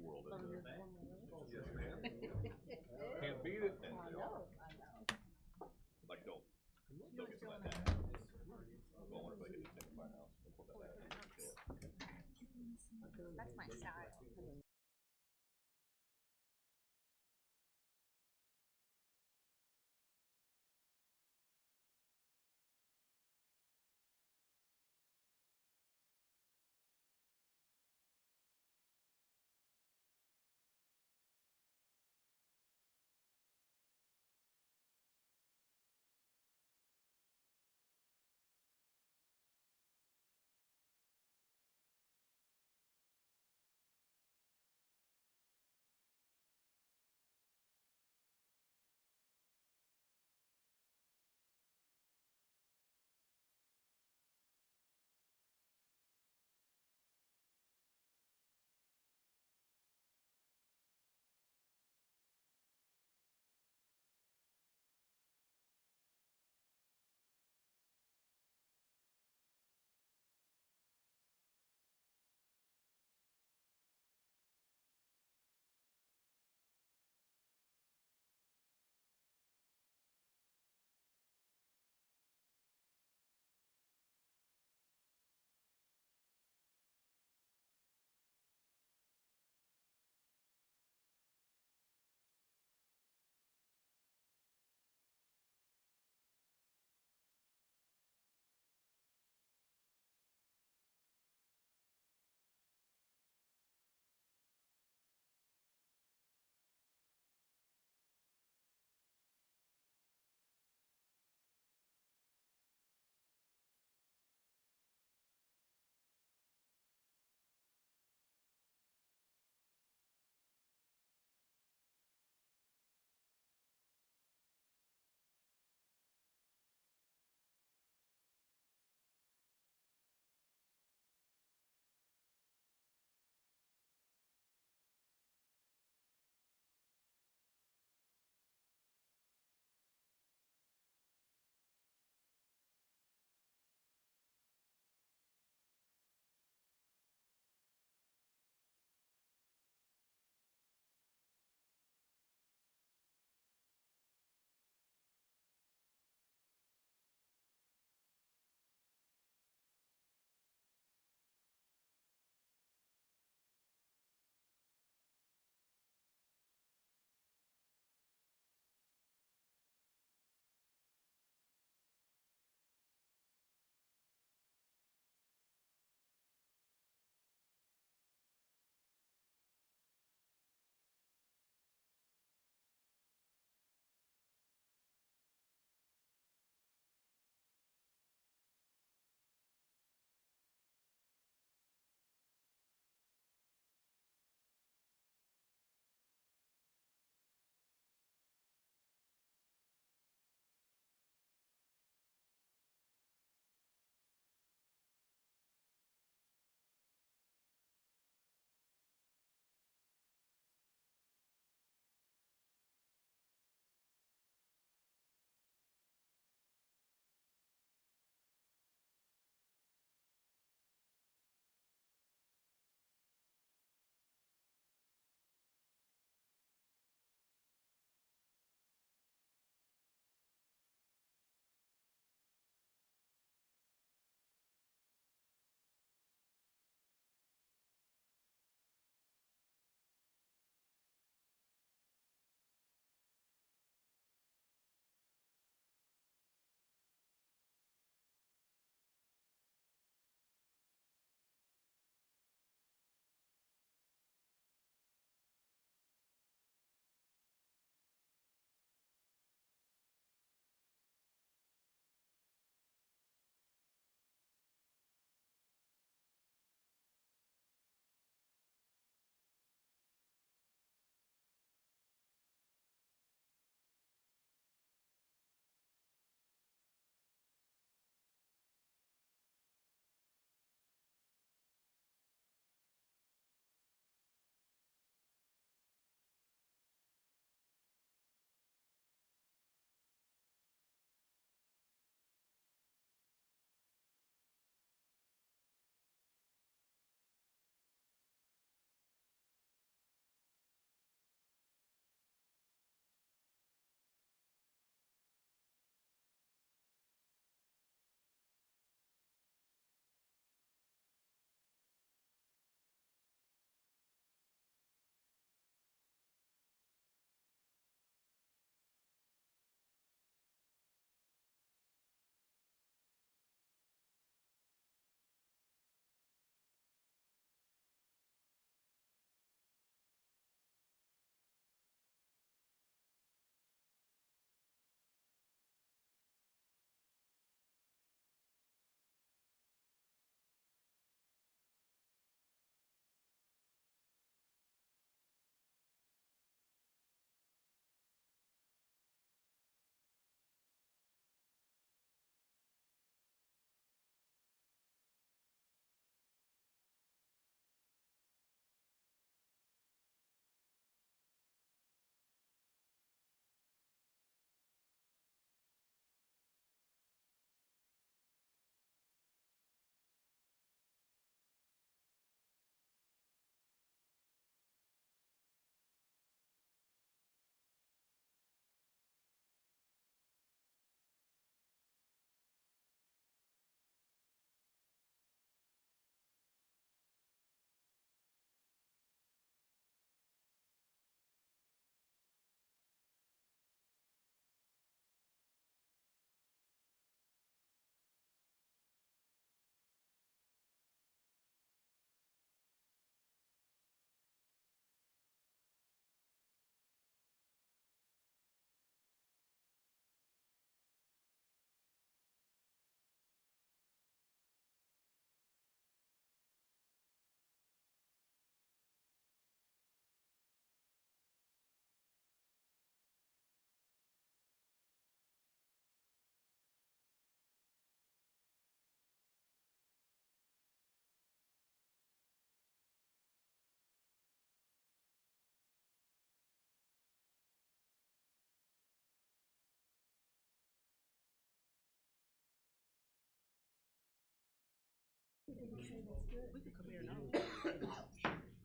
world, isn't it? Yes, ma'am. Can't beat it. I know. Like, don't get to that. Well, I wonder if I could do things in my house. That's my style.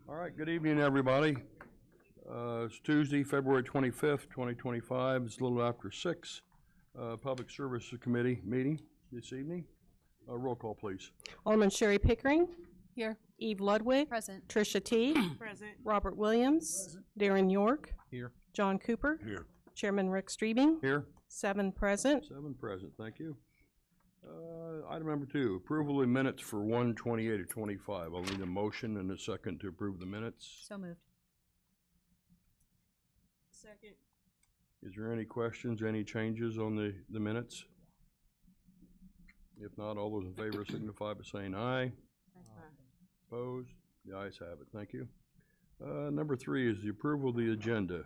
All right, good evening, everybody. It's Tuesday, February 25th, 2025. It's a little after 6. Public Services Committee meeting this evening. Roll call, please. Alderman Sherry Pickering. Here. Eve Ludwig. Present. Tricia T. Present. Robert Williams. Darren York. Here. John Cooper. Here. Chairman Rick Streebing. Here. 7 present. 7 present, thank you. Item number 2, approval of minutes for 1/28/25. I'll need a motion and a second to approve the minutes. So moved. Second. Is there any questions, any changes on the minutes? If not, all those in favor signify by saying aye. Opposed? The ayes have it. Thank you. Number 3 is the approval of the agenda.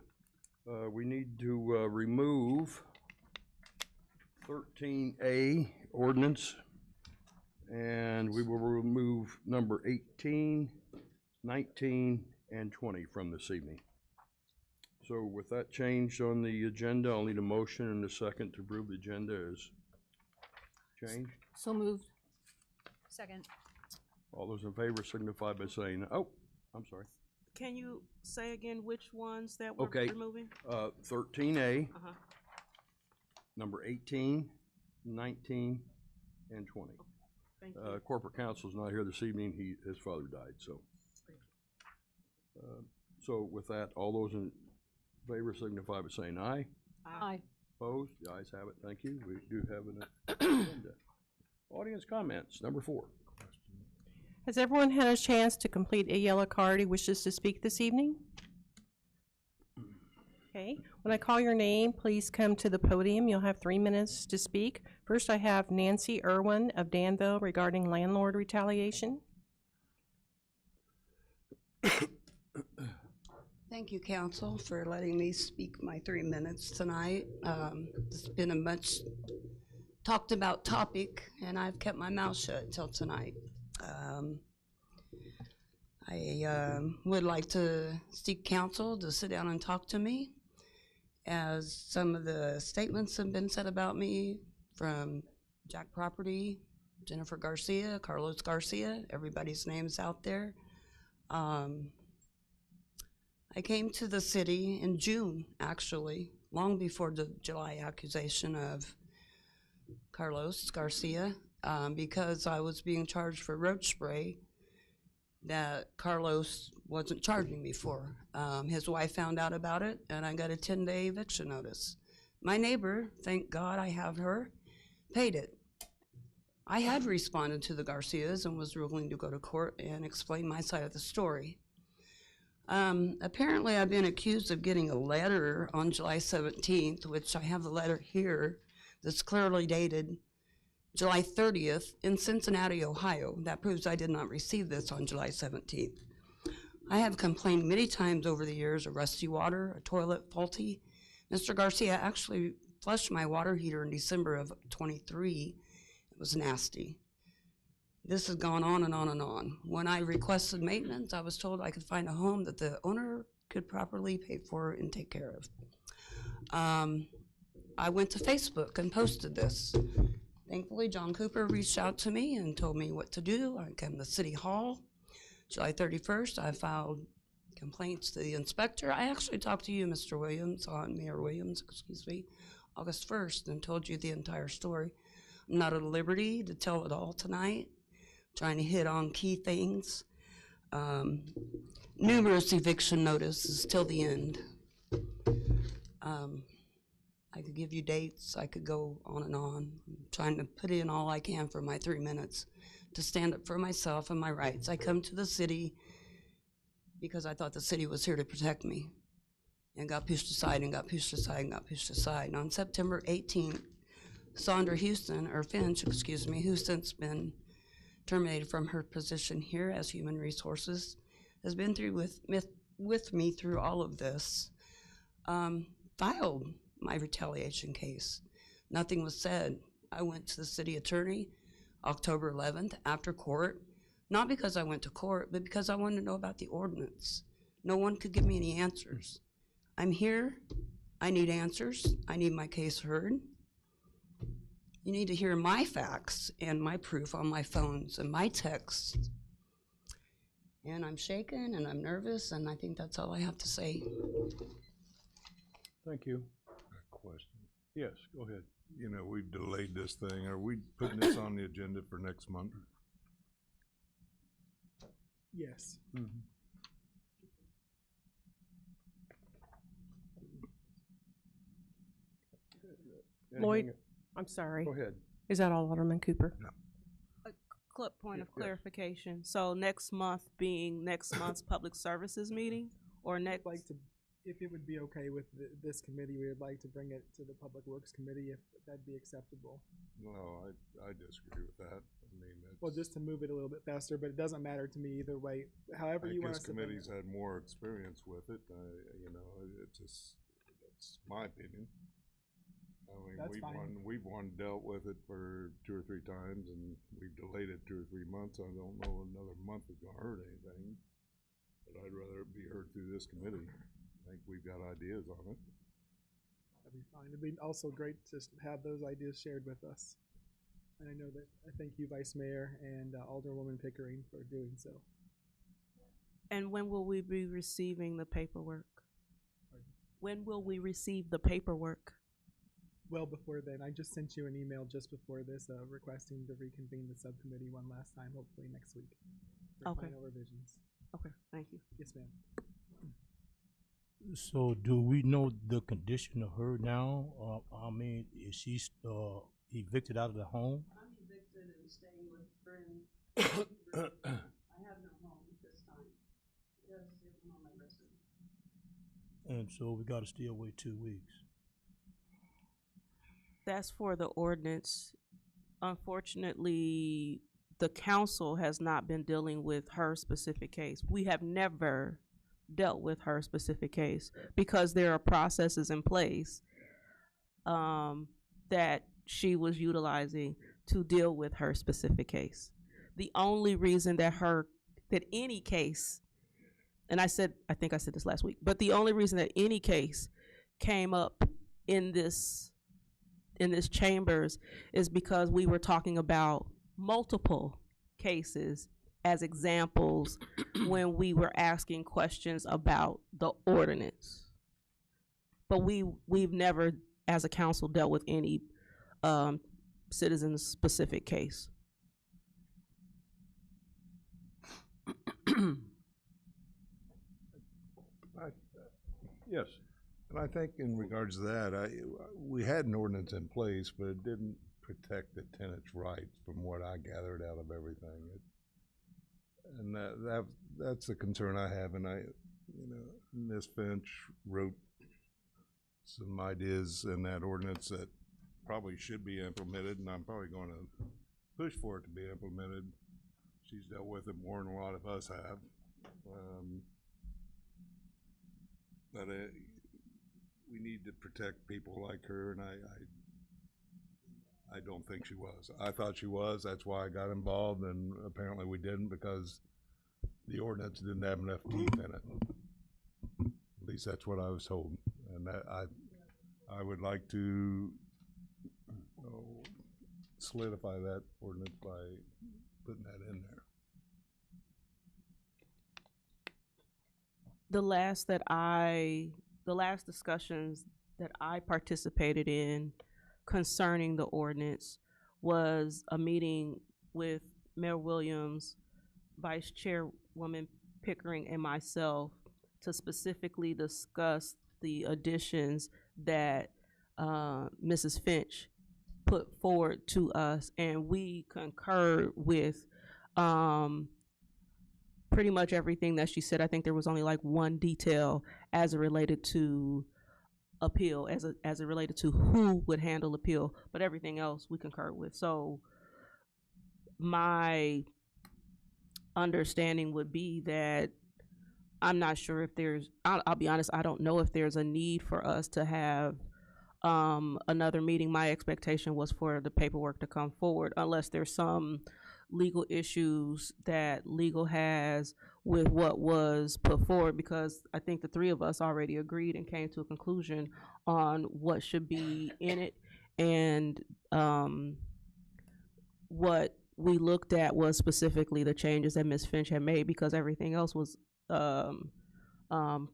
We need to remove 13A ordinance, and we will remove number 18, 19, and 20 from this evening. So with that changed on the agenda, I'll need a motion and a second to approve the agenda as changed. So moved. Second. All those in favor signify by saying, oh, I'm sorry. Can you say again which ones that we're Okay. removing? 13A, Uh-huh. number 18, 19, and 20. Thank you. Corporate counsel's not here this evening. His father died, so. So with that, all those in favor signify by saying aye. Aye. Opposed? The ayes have it. Thank you. We do have an agenda. Audience comments, number 4. Has everyone had a chance to complete a yellow card who wishes to speak this evening? Okay. When I call your name, please come to the podium. You'll have 3 minutes to speak. First, I have Nancy Irwin of Danville regarding landlord retaliation. Thank you, council, for letting me speak my 3 minutes tonight. It's been a much talked about topic, and I've kept my mouth shut till tonight. I would like to seek counsel to sit down and talk to me, as some of the statements have been said about me from Jack Property, Jennifer Garcia, Carlos Garcia, everybody's names out there. I came to the city in June, actually, long before the July accusation of Carlos Garcia, because I was being charged for roach spray that Carlos wasn't charging me for. His wife found out about it, and I got a 10-day eviction notice. My neighbor, thank God I have her, paid it. I had responded to the Garcias and was willing to go to court and explain my side of the story. Apparently I've been accused of getting a letter on July 17th, which I have the letter here, that's clearly dated July 30th in Cincinnati, Ohio. That proves I did not receive this on July 17th. I have complained many times over the years of rusty water, a toilet faulty. Mr. Garcia actually flushed my water heater in December of 23. It was nasty. This has gone on and on and on. When I requested maintenance, I was told I could find a home that the owner could properly pay for and take care of. I went to Facebook and posted this. Thankfully, John Cooper reached out to me and told me what to do. I came to City Hall. July 31st, I filed complaints to the inspector. I actually talked to you, Mr. Williams, Mayor Williams, excuse me, August 1st, and told you the entire story. I'm not at liberty to tell it all tonight. Trying to hit on key things. Numerous eviction notices till the end. I could give you dates. I could go on and on. I'm trying to put in all I can for my 3 minutes to stand up for myself and my rights. I come to the city because I thought the city was here to protect me, and got pushed aside and got pushed aside and got pushed aside. And on September 18th, Sandra Finch, excuse me, who's since been terminated from her position here as Human Resources, has been through with me through all of this, filed my retaliation case. Nothing was said. I went to the city attorney October 11th after court, not because I went to court, but because I wanted to know about the ordinance. No one could give me any answers. I'm here. I need answers. I need my case heard. You need to hear my facts and my proof on my phones and my texts. And I'm shaken and I'm nervous, and I think that's all I have to say. Thank you. Question. Yes, go ahead. You know, we've delayed this thing. Are we putting this on the agenda for next month? Yes. Lloyd, I'm sorry. Go ahead. Is that all, Alderman Cooper? Point of Yes. clarification. So next month being next month's public services meeting, or next? Like to, if it would be okay with this committee, we would like to bring it to the Public Works Committee if that'd be acceptable. No, I disagree with that. I mean, Well, just to move it a little bit faster, but it doesn't matter to me either way. However I you want guess us to bring committees it. had more experience with it. You know, it's just, that's my opinion. I mean, That's fine. we've dealt with it for 2 or 3 times, and we've delayed it 2 or 3 months. I don't know another month is gonna hurt anything, but I'd rather it be heard through this committee. I think we've got ideas on it. That'd be fine. It'd be also great to have those ideas shared with us. And I know that, I thank you, Vice Mayor and Alderwoman Pickering, for doing so. And when will we be receiving the paperwork? Pardon? When will we receive the paperwork? Well before then, I just sent you an email just before this requesting to reconvene the subcommittee one last time, hopefully next week. For Okay. final revisions. Okay, thank you. Yes, ma'am. So do we know the condition of her now? I mean, is she evicted out of the home? I'm evicted and staying with a friend. I have no home this time. Because it went on my residence. And so we gotta still wait 2 weeks. That's for the ordinance. Unfortunately, the council has not been dealing with her specific case. We have never dealt with her specific case because there are processes in place that she was utilizing to deal with her specific case. The only reason that any case, and I think I said this last week, but the only reason that any case came up in this chambers is because we were talking about multiple cases as examples when we were asking questions about the ordinance. But we've never, as a council, dealt with any citizen-specific case. Yes. And I think in regards to that, we had an ordinance in place, but it didn't protect the tenant's rights from what I gathered out of everything. And that's the concern I have. And Ms. Finch wrote some ideas in that ordinance that probably should be implemented, and I'm probably going to push for it to be implemented. She's dealt with it more than a lot of us have. But we need to protect people like her, and I don't think she was. I thought she was. That's why I got involved, and apparently we didn't because the ordinance didn't have enough teeth in it. At least that's what I was told, and that I would like to solidify that ordinance by putting that in there. The last discussions that I participated in concerning the ordinance was a meeting with Mayor Williams, Vice Chairwoman Pickering, and myself to specifically discuss the additions that Mrs. Finch put forward to us, and we concurred with pretty much everything that she said. I think there was only like one detail as it related to appeal, as it related to who would handle appeal, but everything else we concurred with. So my understanding would be that I'm not sure if there's, I'll be honest, I don't know if there's a need for us to have another meeting. My expectation was for the paperwork to come forward unless there's some legal issues that legal has with what was put forward, because I think the three of us already agreed and came to a conclusion on what should be in it. and what we looked at was specifically the changes that Ms. Finch had made, because everything else was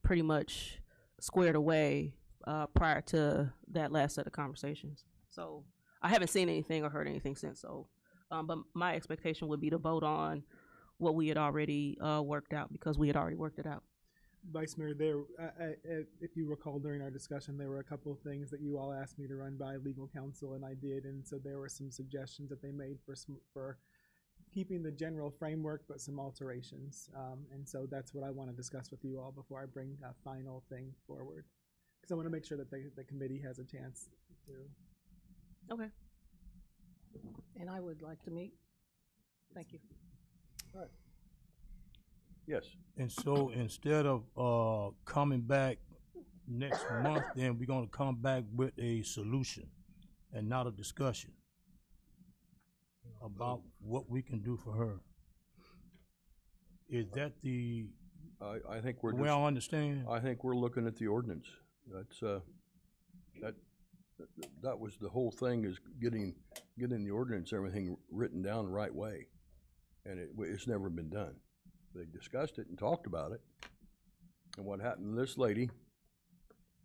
pretty much squared away prior to that last set of conversations. So I haven't seen anything or heard anything since. So, but my expectation would be to vote on what we had already worked out, because we had already worked it out. Vice Mayor, if you recall during our discussion, there were a couple of things that you all asked me to run by legal counsel, and I did. And so there were some suggestions that they made for keeping the general framework, but some alterations. And so that's what I want to discuss with you all before I bring a final thing forward, because I want to make sure that the committee has a chance to. Okay. And I would like to meet. Thank you. All right. Yes. And so instead of coming back next month, then we're gonna come back with a solution and not a discussion about what we can do for her. Is that the I think we're way I understand? I think we're looking at the ordinance. That's that was the whole thing, is getting the ordinance, everything written down the right way, and it's never been done. They discussed it and talked about it, and what happened to this lady,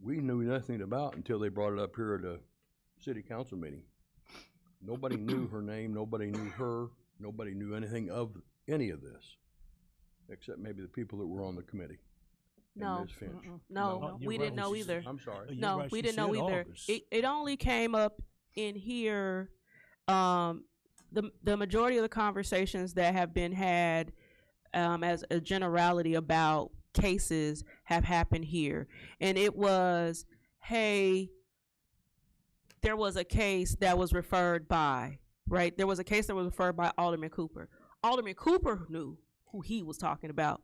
we knew nothing about until they brought it up here at a city council meeting. Nobody knew her name, nobody knew her, nobody knew anything of any of this, except maybe the people that were on the committee. No, Ms. Finch. no, you're we right. didn't know either. I'm sorry. You're No, right, we she didn't know said either. August. It only came up in here. The majority of the conversations that have been had, as a generality about cases, have happened here, and it was, hey, there was a case that was referred by, right? There was a case that was referred by Alderman Cooper. Alderman Cooper knew who he was talking about.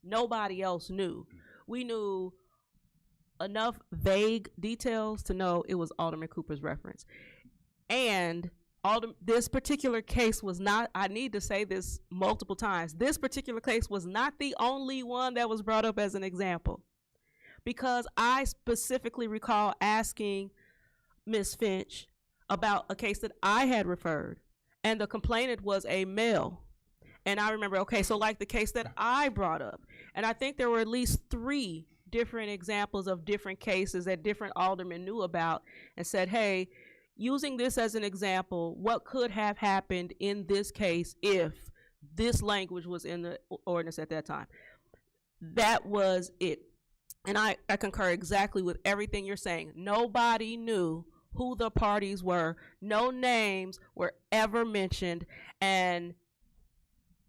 Nobody else knew. We knew enough vague details to know it was Alderman Cooper's reference. And this particular case was not, I need to say this multiple times, this particular case was not the only one that was brought up as an example. Because I specifically recall asking Ms. Finch about a case that I had referred, and the complainant was a male. And I remember, okay, so like the case that I brought up, and I think there were at least 3 different examples of different cases that different aldermen knew about, and said, hey, using this as an example, what could have happened in this case if this language was in the ordinance at that time? That was it. And I concur exactly with everything you're saying. Nobody knew who the parties were. No names were ever mentioned, and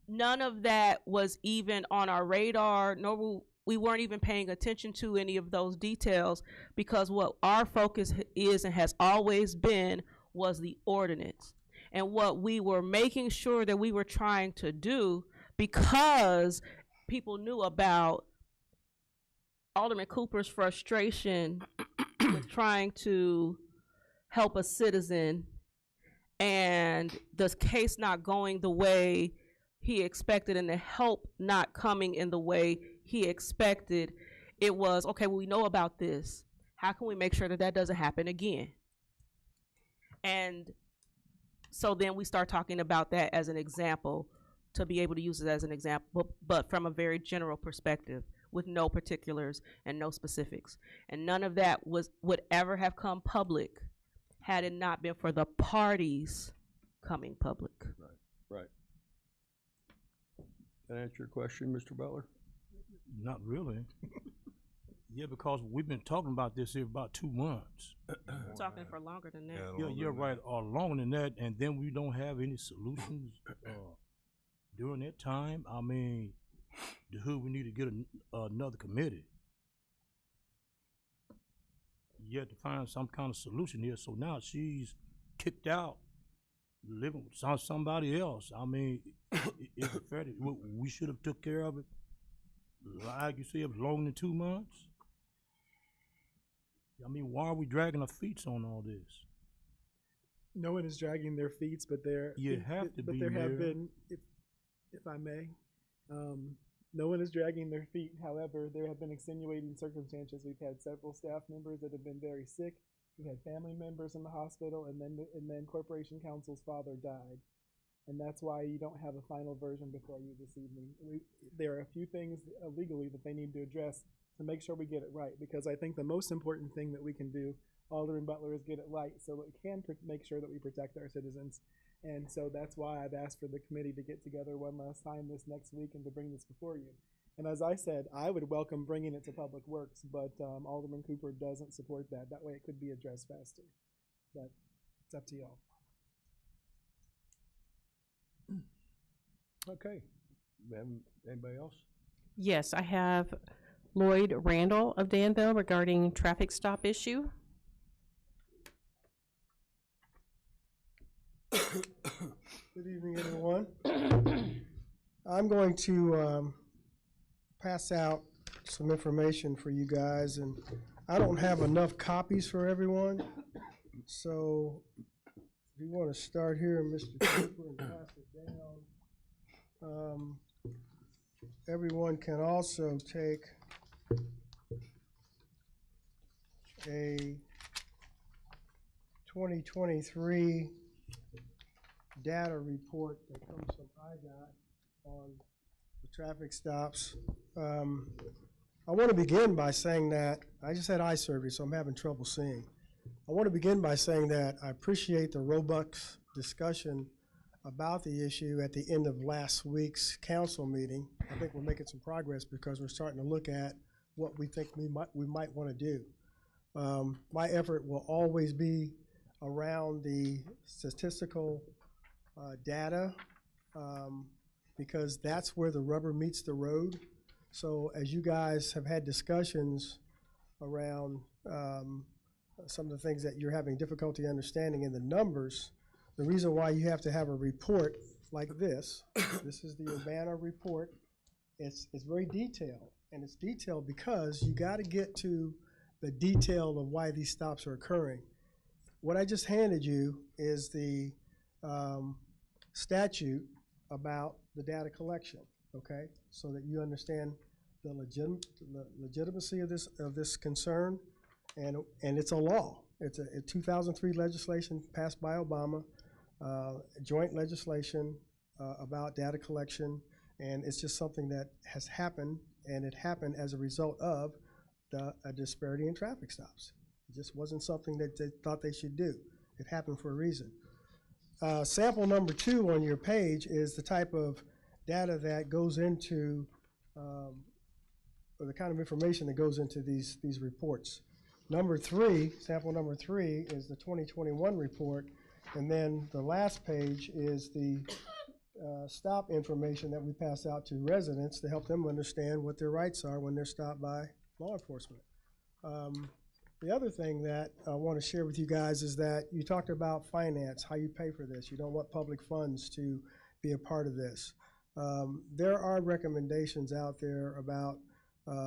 none of that was even on our radar, nor we weren't even paying attention to any of those details, because what our focus is and has always been was the ordinance. And what we were making sure that we were trying to do, because people knew about Alderman Cooper's frustration with trying to help a citizen, and the case not going the way he expected, and the help not coming in the way he expected. It was, okay, well, we know about this. How can we make sure that that doesn't happen again? And so then we start talking about that as an example, to be able to use it as an example, but from a very general perspective, with no particulars and no specifics. And none of that would ever have come public had it not been for the parties coming public. Right. That answer your question, Mr. Butler? Not really. Yeah, because we've been talking about this here about 2 months. We're talking for longer than that. Yeah, you're right, or longer than that, and then we don't have any solutions during that time. I mean, we need to get another committee. You have to find some kind of solution here. So now she's kicked out, living with somebody else. I mean, it's fair to, we should have took care of it, like you said, it was longer than 2 months. I mean, why are we dragging our feet on all this? No one is dragging their feet, but there have been, if I may, no one is dragging their feet. However, there have been extenuating circumstances. We've had several staff members that have been very sick. we had family members in the hospital, and then Corporation Counsel's father died. And that's why you don't have a final version before you this evening. There are a few things legally that they need to address to make sure we get it right, because I think the most important thing that we can do, Alderman Butler, is get it right so that we can make sure that we protect our citizens. And so that's why I've asked for the committee to get together one last time this next week and to bring this before you. And as I said, I would welcome bringing it to Public Works, but Alderman Cooper doesn't support that. That way it could be addressed faster. But it's up to y'all. Okay. Anybody else? Yes, I have Lloyd Randall of Danville regarding traffic stop issue. Good evening, everyone. I'm going to pass out some information for you guys, and I don't have enough copies for everyone. So if you want to start here, Mr. Cooper, and pass it down. Everyone can also take a 2023 data report that comes from IDOT on the traffic stops. I want to begin by saying that I just had eye surgery, so I'm having trouble seeing. I want to begin by saying that I appreciate the robust discussion about the issue at the end of last week's council meeting. I think we're making some progress because we're starting to look at what we think we might want to do. My effort will always be around the statistical data because that's where the rubber meets the road. So as you guys have had discussions around some of the things that you're having difficulty understanding in the numbers, the reason why you have to have a report like this is the Urbana report. It's very detailed, and it's detailed because you got to get to the detail of why these stops are occurring. What I just handed you is the statute about the data collection, okay? So that you understand the legitimacy of this concern, and it's a law. It's a 2003 legislation passed by Obama, joint legislation about data collection, and it's just something that has happened, and it happened as a result of a disparity in traffic stops. It just wasn't something that they thought they should do. It happened for a reason. Sample number 2 on your page is the type of data that goes into, or the kind of information that goes into these reports. Sample number 3 is the 2021 report, and then the last page is the stop information that we pass out to residents to help them understand what their rights are when they're stopped by law enforcement. The other thing that I want to share with you guys is that you talked about finance, how you pay for this. You don't want public funds to be a part of this. There are recommendations out there about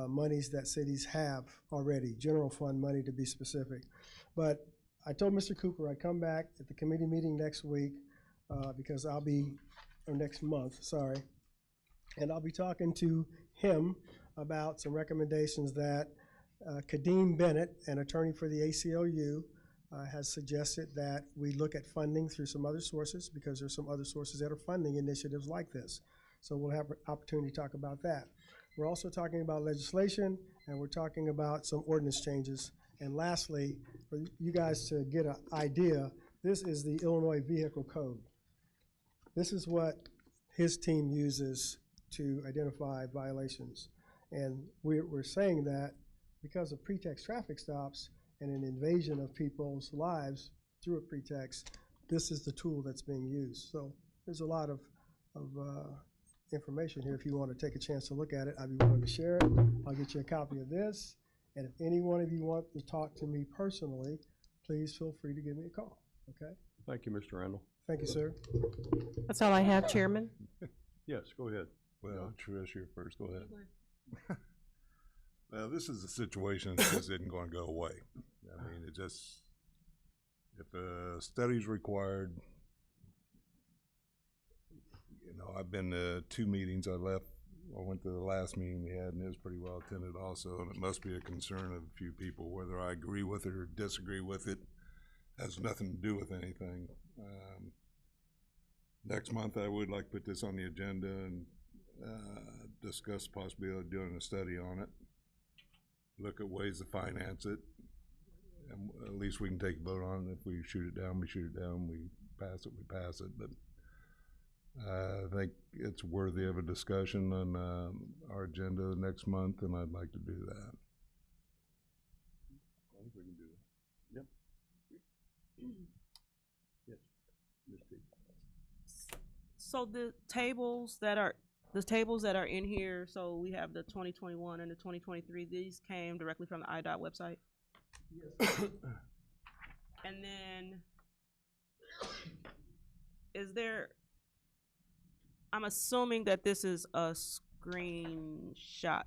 monies that cities have already, general fund money to be specific. But I told Mr. Cooper I'd come back at the committee meeting next week because or next month, sorry, and I'll be talking to him about some recommendations that Kadeem Bennett, an attorney for the ACLU, has suggested that we look at funding through some other sources because there's some other sources that are funding initiatives like this. So we'll have an opportunity to talk about that. We're also talking about legislation, and we're talking about some ordinance changes. And lastly, for you guys to get an idea, this is the Illinois Vehicle Code. This is what his team uses to identify violations. And we're saying that because of pretext traffic stops and an invasion of people's lives through a pretext, this is the tool that's being used. So there's a lot of information here. If you want to take a chance to look at it, I'd be willing to share it. I'll get you a copy of this. And if any one of you want to talk to me personally, please feel free to give me a call, okay? Thank you, Mr. Randall. Thank you, sir. That's all I have, Chairman. Yes, go ahead. Well, Trish, you're first. Go ahead. Well, this is a situation that just isn't going to go away. I mean, it just, if a study's required, you know, I've been to 2 meetings. I left I went to the last meeting we had, and it was pretty well attended also, and it must be a concern of a few people. Whether I agree with it or disagree with it has nothing to do with anything. Next month, I would like to put this on the agenda and discuss the possibility of doing a study on it, look at ways to finance it, and at least we can take a vote on it. If we shoot it down, we shoot it down. We pass it, we pass it. But I think it's worthy of a discussion on our agenda next month, and I'd like to do that. I think we can do that. Yep. Yes, Ms. T. So the tables that are in here, so we have the 2021 and the 2023, these came directly from the IDOT website? Yes. And then, is there, I'm assuming that this is a screenshot.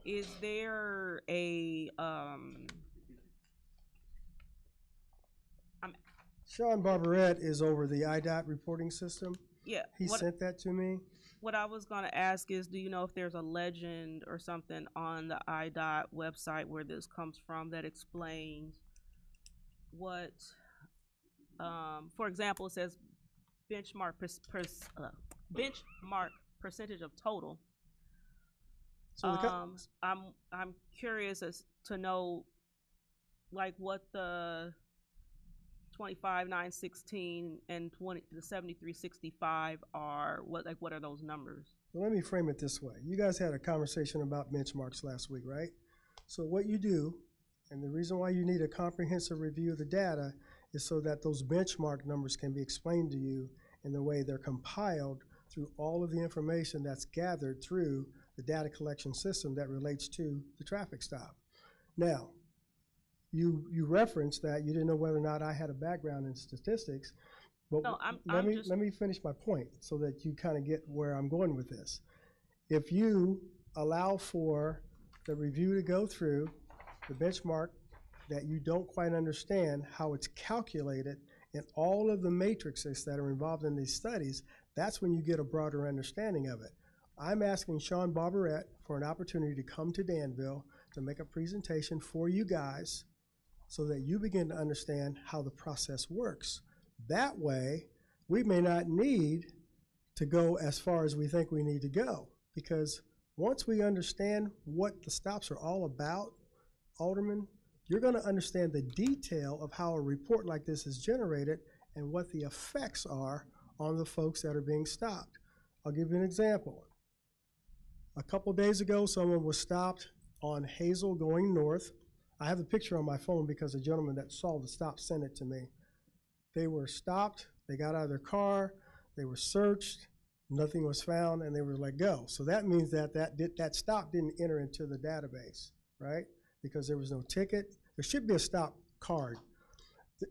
Is there a, Sean Barbarette is over the IDOT reporting system. yeah. He sent that to me. What I was gonna ask is, do you know if there's a legend or something on the IDOT website where this comes from that explains what, for example, it says benchmark benchmark percentage of total. So I'm curious as to know, like, what the 25,916 and the 7365 are. What are those numbers? well, let me frame it this way. You guys had a conversation about benchmarks last week, right? So what you do, and the reason why you need a comprehensive review of the data is so that those benchmark numbers can be explained to you in the way they're compiled through all of the information that's gathered through the data collection system that relates to the traffic stop. Now, you referenced that you didn't know whether or not I had a background in statistics, but No, let me finish my point so that you kind of get where I'm going with this. If you allow for the review to go through the benchmark that you don't quite understand how it's calculated and all of the matrices that are involved in these studies, that's when you get a broader understanding of it. I'm asking Sean Barbarette for an opportunity to come to Danville to make a presentation for you guys so that you begin to understand how the process works. That way, we may not need to go as far as we think we need to go, because once we understand what the stops are all about, Alderman, you're going to understand the detail of how a report like this is generated and what the effects are on the folks that are being stopped. I'll give you an example. A couple days ago, someone was stopped on Hazel going north. I have the picture on my phone because a gentleman that saw the stop sent it to me. They were stopped, they got out of their car, they were searched, nothing was found, and they were let go. So that means that that stop didn't enter into the database, right? Because there was no ticket. There should be a stop card.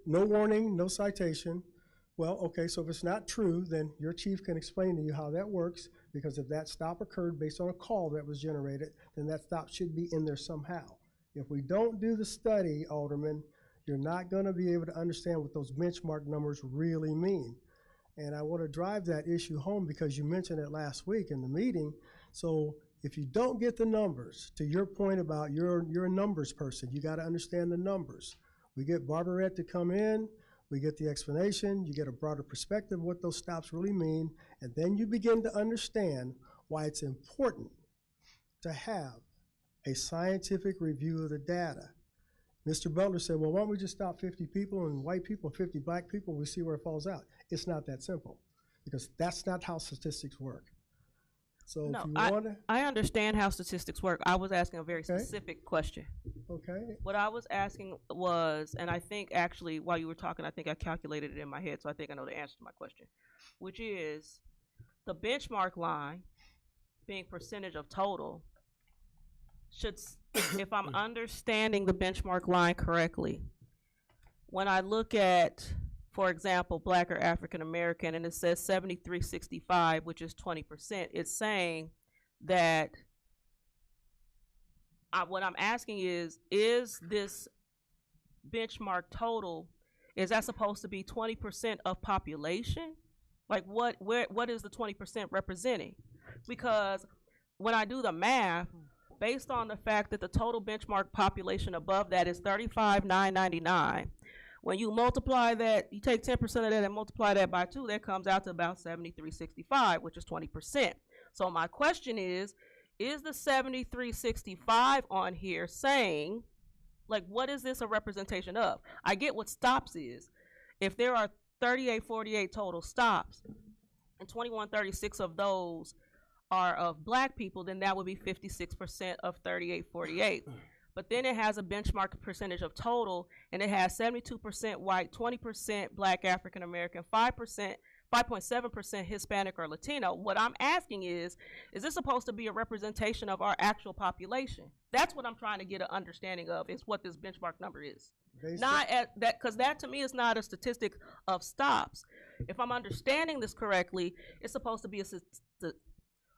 No warning, no citation. Well, okay, so if it's not true, then your chief can explain to you how that works, because if that stop occurred based on a call that was generated, then that stop should be in there somehow. If we don't do the study, Alderman, you're not going to be able to understand what those benchmark numbers really mean. And I want to drive that issue home because you mentioned it last week in the meeting. So if you don't get the numbers, to your point about you're a numbers person, you got to understand the numbers. We get Barbarette to come in, we get the explanation, you get a broader perspective of what those stops really mean, and then you begin to understand why it's important to have a scientific review of the data. Mr. Butler said, well, why don't we just stop 50 people and white people and 50 black people and we see where it falls out? It's not that simple, because that's not how statistics work. So No, if you want to, I understand how statistics work. I was asking a very specific question. okay, What I was asking was, and I think actually while you were talking, I think I calculated it in my head, so I think I know the answer to my question, which is the benchmark line being percentage of total should, if I'm understanding the benchmark line correctly, when I look at, for example, Black or African American, and it says 7365, which is 20%, it's saying that what I'm asking is this benchmark total, is that supposed to be 20% of population? Like what is the 20% representing? Because when I do the math, based on the fact that the total benchmark population above that is 35,999, when you multiply that, you take 10% of that and multiply that by 2, that comes out to about 7365, which is 20%. So my question is the 7365 on here saying, like, what is this a representation of? I get what stops is. If there are 3848 total stops, and 2136 of those are of black people, then that would be 56% of 3848. But then it has a benchmark percentage of total, and it has 72% white, 20% black African American, 5.7% Hispanic or Latino. What I'm asking is this supposed to be a representation of our actual population? That's what I'm trying to get an understanding of, is what this benchmark number is. Not at that, because that to me is not a statistic of stops. If I'm understanding this correctly, it's supposed to be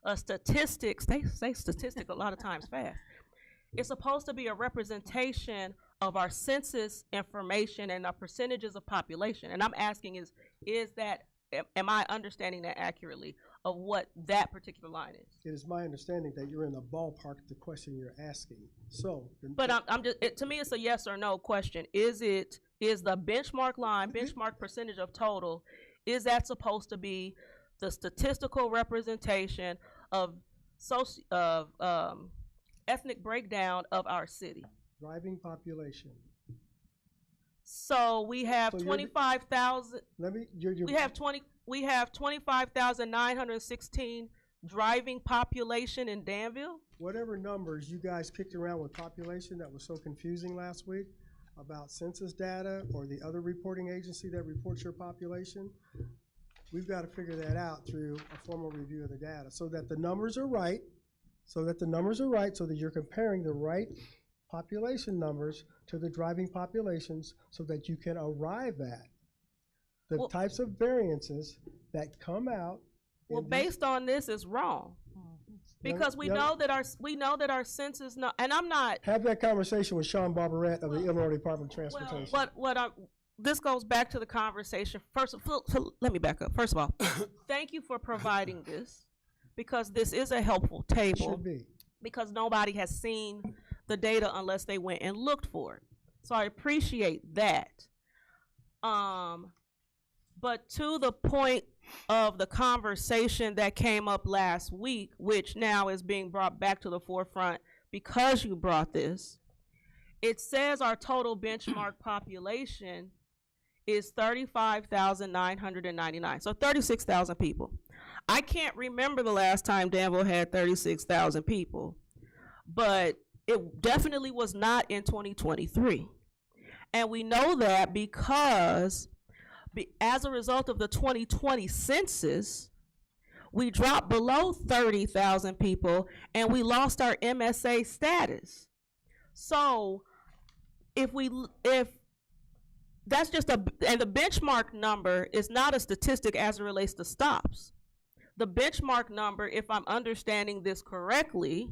a statistic. They say statistic a lot of times fast. It's supposed to be a representation of our census information and our percentages of population. And I'm asking is that, am I understanding that accurately of what that particular line is? It is my understanding that you're in the ballpark of the question you're asking. So, but I'm just, to me, it's a yes or no question. Is the benchmark line, benchmark percentage of total, is that supposed to be the statistical representation of ethnic breakdown of our city? Driving population. So we have 25,000. We have 25,916 driving population in Danville. Whatever numbers you guys kicked around with population that was so confusing last week about census data or the other reporting agency that reports your population, we've got to figure that out through a formal review of the data so that the numbers are right, so that you're comparing the right population numbers to the driving populations so that you can arrive at the types of variances that come out. Well, based on this is wrong. Because we know that our census, and I'm not. Have that conversation with Sean Barbarette of the Illinois Department of Transportation. This goes back to the conversation. So let me back up. First of all, thank you for providing this, because this is a helpful table. Should be. Because nobody has seen the data unless they went and looked for it. So I appreciate that. But to the point of the conversation that came up last week, which now is being brought back to the forefront because you brought this, it says our total benchmark population is 35,999, so 36,000 people. I can't remember the last time Danville had 36,000 people, but it definitely was not in 2023. And we know that because as a result of the 2020 census, we dropped below 30,000 people and we lost our MSA status. So if that's just and the benchmark number is not a statistic as it relates to stops. The benchmark number, if I'm understanding this correctly,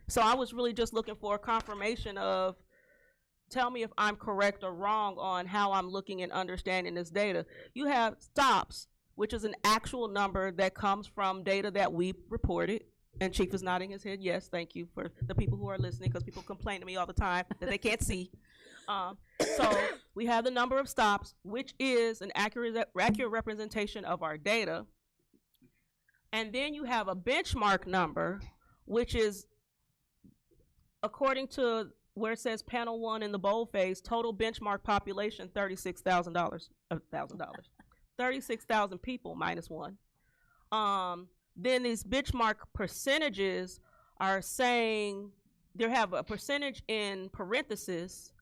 so I was really just looking for a confirmation of, tell me if I'm correct or wrong on how I'm looking and understanding this data. You have stops, which is an actual number that comes from data that we reported. And Chief is nodding his head, yes, thank you for the people who are listening, because people complain to me all the time that they can't see. So we have the number of stops, which is an accurate representation of our data. And then you have a benchmark number, which is, according to where it says panel 1 in the boldface, total benchmark population, $36,000. 36,000 people minus 1. Then these benchmark percentages are saying they have a percentage in parentheses,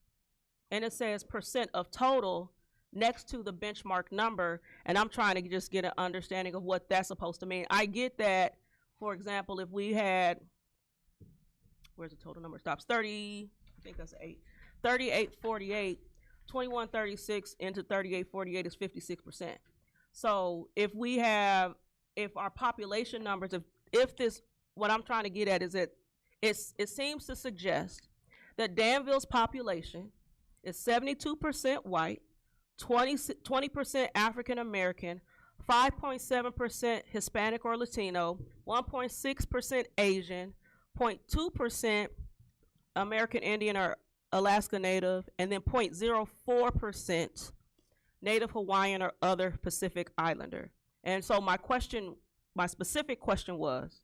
and it says percent of total next to the benchmark number, and I'm trying to just get an understanding of what that's supposed to mean. I get that, for example, if we had, where's the total number stops? 30, I think that's 8. 3848, 2136 into 3848 is 56%. So if our population numbers, if this, what I'm trying to get at is that it seems to suggest that Danville's population is 72% white, 20% African American, 5.7% Hispanic or Latino, 1.6% Asian, 0.2% American Indian or Alaska Native, and then 0.04% Native Hawaiian or other Pacific Islander. And so my specific question was,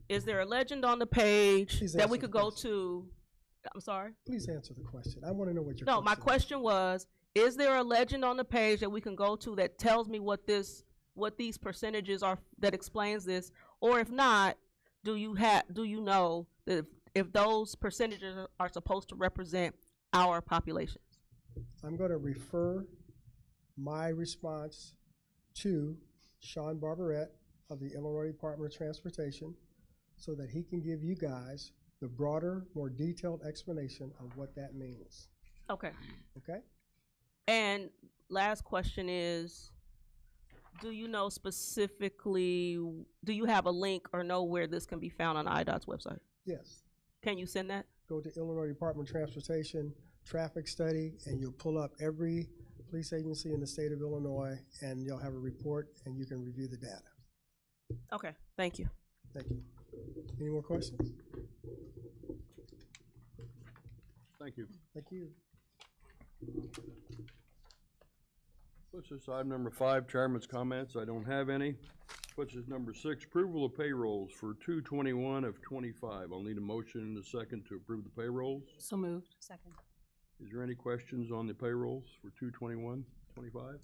is there a legend on the page Please that we answer could the go question. to? I'm sorry? Please answer the question. I want to know what your No, my question question was, is there a legend on the page that we can go to that tells me what these percentages are, that explains this? Or if not, do you know that if those percentages are supposed to represent our populations? I'm going to refer my response to Sean Barbarette of the Illinois Department of Transportation so that he can give you guys the broader, more detailed explanation of what that means. Okay. Okay? And last question is, do you know specifically, do you have a link or know where this can be found on IDOT's website? Yes. Can you send that? Go to Illinois Department of Transportation traffic study, and you'll pull up every police agency in the state of Illinois, and you'll have a report, and you can review the data. Okay, thank you. Thank you. Any more questions? Thank you. Thank you. Puts us item number 5, Chairman's comments. I don't have any. Puts us number 6, approval of payrolls for 2/21 of 25. I'll need a motion in a second to approve the payrolls. So moved. Second. Is there any questions on the payrolls for 2/21/25?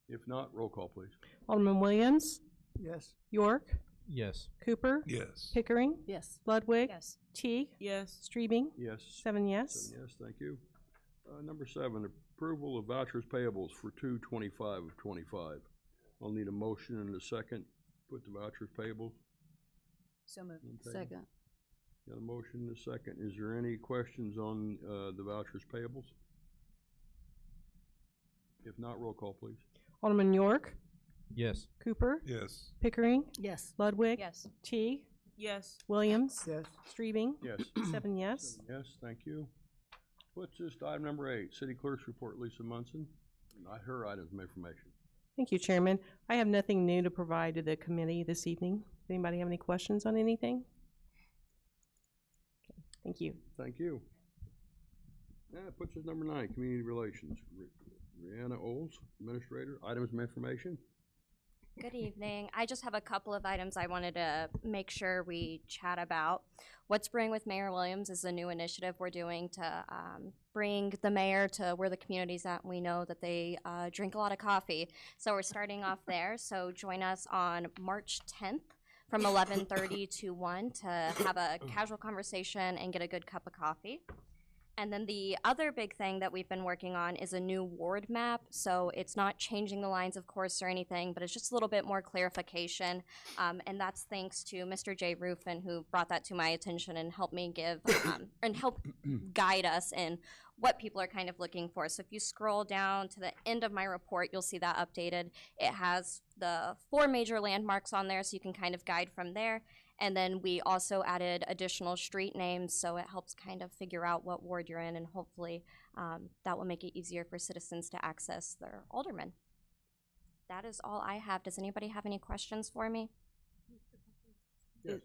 If not, roll call, please. Alderman Williams, Yes. York, Yes. Cooper, Yes. Pickering, Yes. Ludwig, Yes. Teague, Yes. Streebing, Yes. 7 yes. 7 yes, thank you. Number 7, approval of vouchers payables for 2/25 of 25. I'll need a motion in a second. Put the vouchers payables. So moved. on table. Second. Got a motion in a second. Is there any questions on the vouchers payables? If not, roll call, please. Alderman York, Yes. Cooper, Yes. Pickering, Yes. Ludwig, Yes. Teague, Yes. Williams, Yes. Streebing, Yes. 7 yes. 7 yes, thank you. Puts us to item number 8, City Clerk's Report, Lisa Munson. Not her items of information. Thank you, Chairman. I have nothing new to provide to the committee this evening. Does anybody have any questions on anything? Okay, thank you. Thank you. Puts us number 9, Community Relations. Rihanna Oles, Administrator, items of information. Good evening. I just have a couple of items I wanted to make sure we chat about. What's Brewing with Mayor Williams is a new initiative we're doing to bring the mayor to where the community's at. We know that they drink a lot of coffee, so we're starting off there. So join us on March 10th from 11:30 to 1 to have a casual conversation and get a good cup of coffee. And then the other big thing that we've been working on is a new ward map. So it's not changing the lines, of course, or anything, but it's just a little bit more clarification. And that's thanks to Mr. Jay Rufin, who brought that to my attention and helped me give and help guide us in what people are kind of looking for. So if you scroll down to the end of my report, you'll see that updated. It has the 4 major landmarks on there, so you can kind of guide from there. And then we also added additional street names, so it helps kind of figure out what ward you're in, and hopefully that will make it easier for citizens to access their alderman. That is all I have. Does anybody have any questions for me? Yes.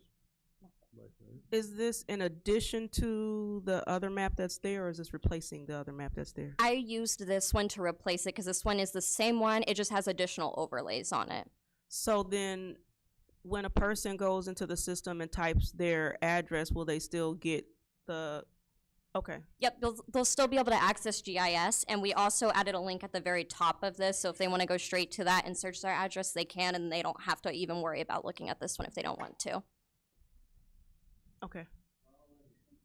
Is this in addition to the other map that's there, or is this replacing the other map that's there? I used this one to replace it because this one is the same one. It just has additional overlays on it. So then, when a person goes into the system and types their address, will they still get the, okay. Yep, they'll still be able to access GIS, and we also added a link at the very top of this, so if they want to go straight to that and search their address, they can, and they don't have to even worry about looking at this one if they don't want to. Okay.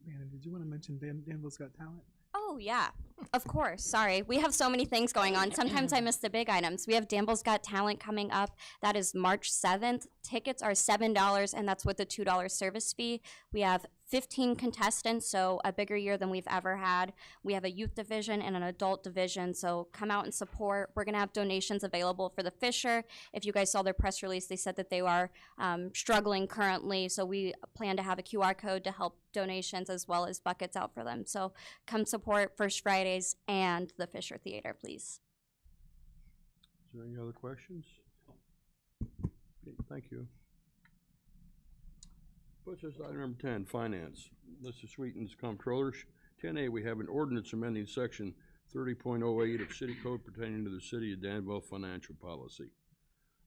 Man, did you want to mention Danville's Got Talent? Oh, yeah, of course. Sorry. We have so many things going on. Sometimes I miss the big items. We have Danville's Got Talent coming up. That is March 7th. Tickets are $7, and that's with a $2 service fee. We have 15 contestants, so a bigger year than we've ever had. We have a youth division and an adult division, so come out and support. We're going to have donations available for the Fisher. If you guys saw their press release, they said that they are struggling currently, so we plan to have a QR code to help donations as well as buckets out for them. So come support First Fridays and the Fisher Theater, please. Is there any other questions? Okay, thank you. Puts us to item number 10, finance. Mr. Sweeten's comptroller. 10A, we have an ordinance amending section 30.08 of city code pertaining to the city of Danville financial policy.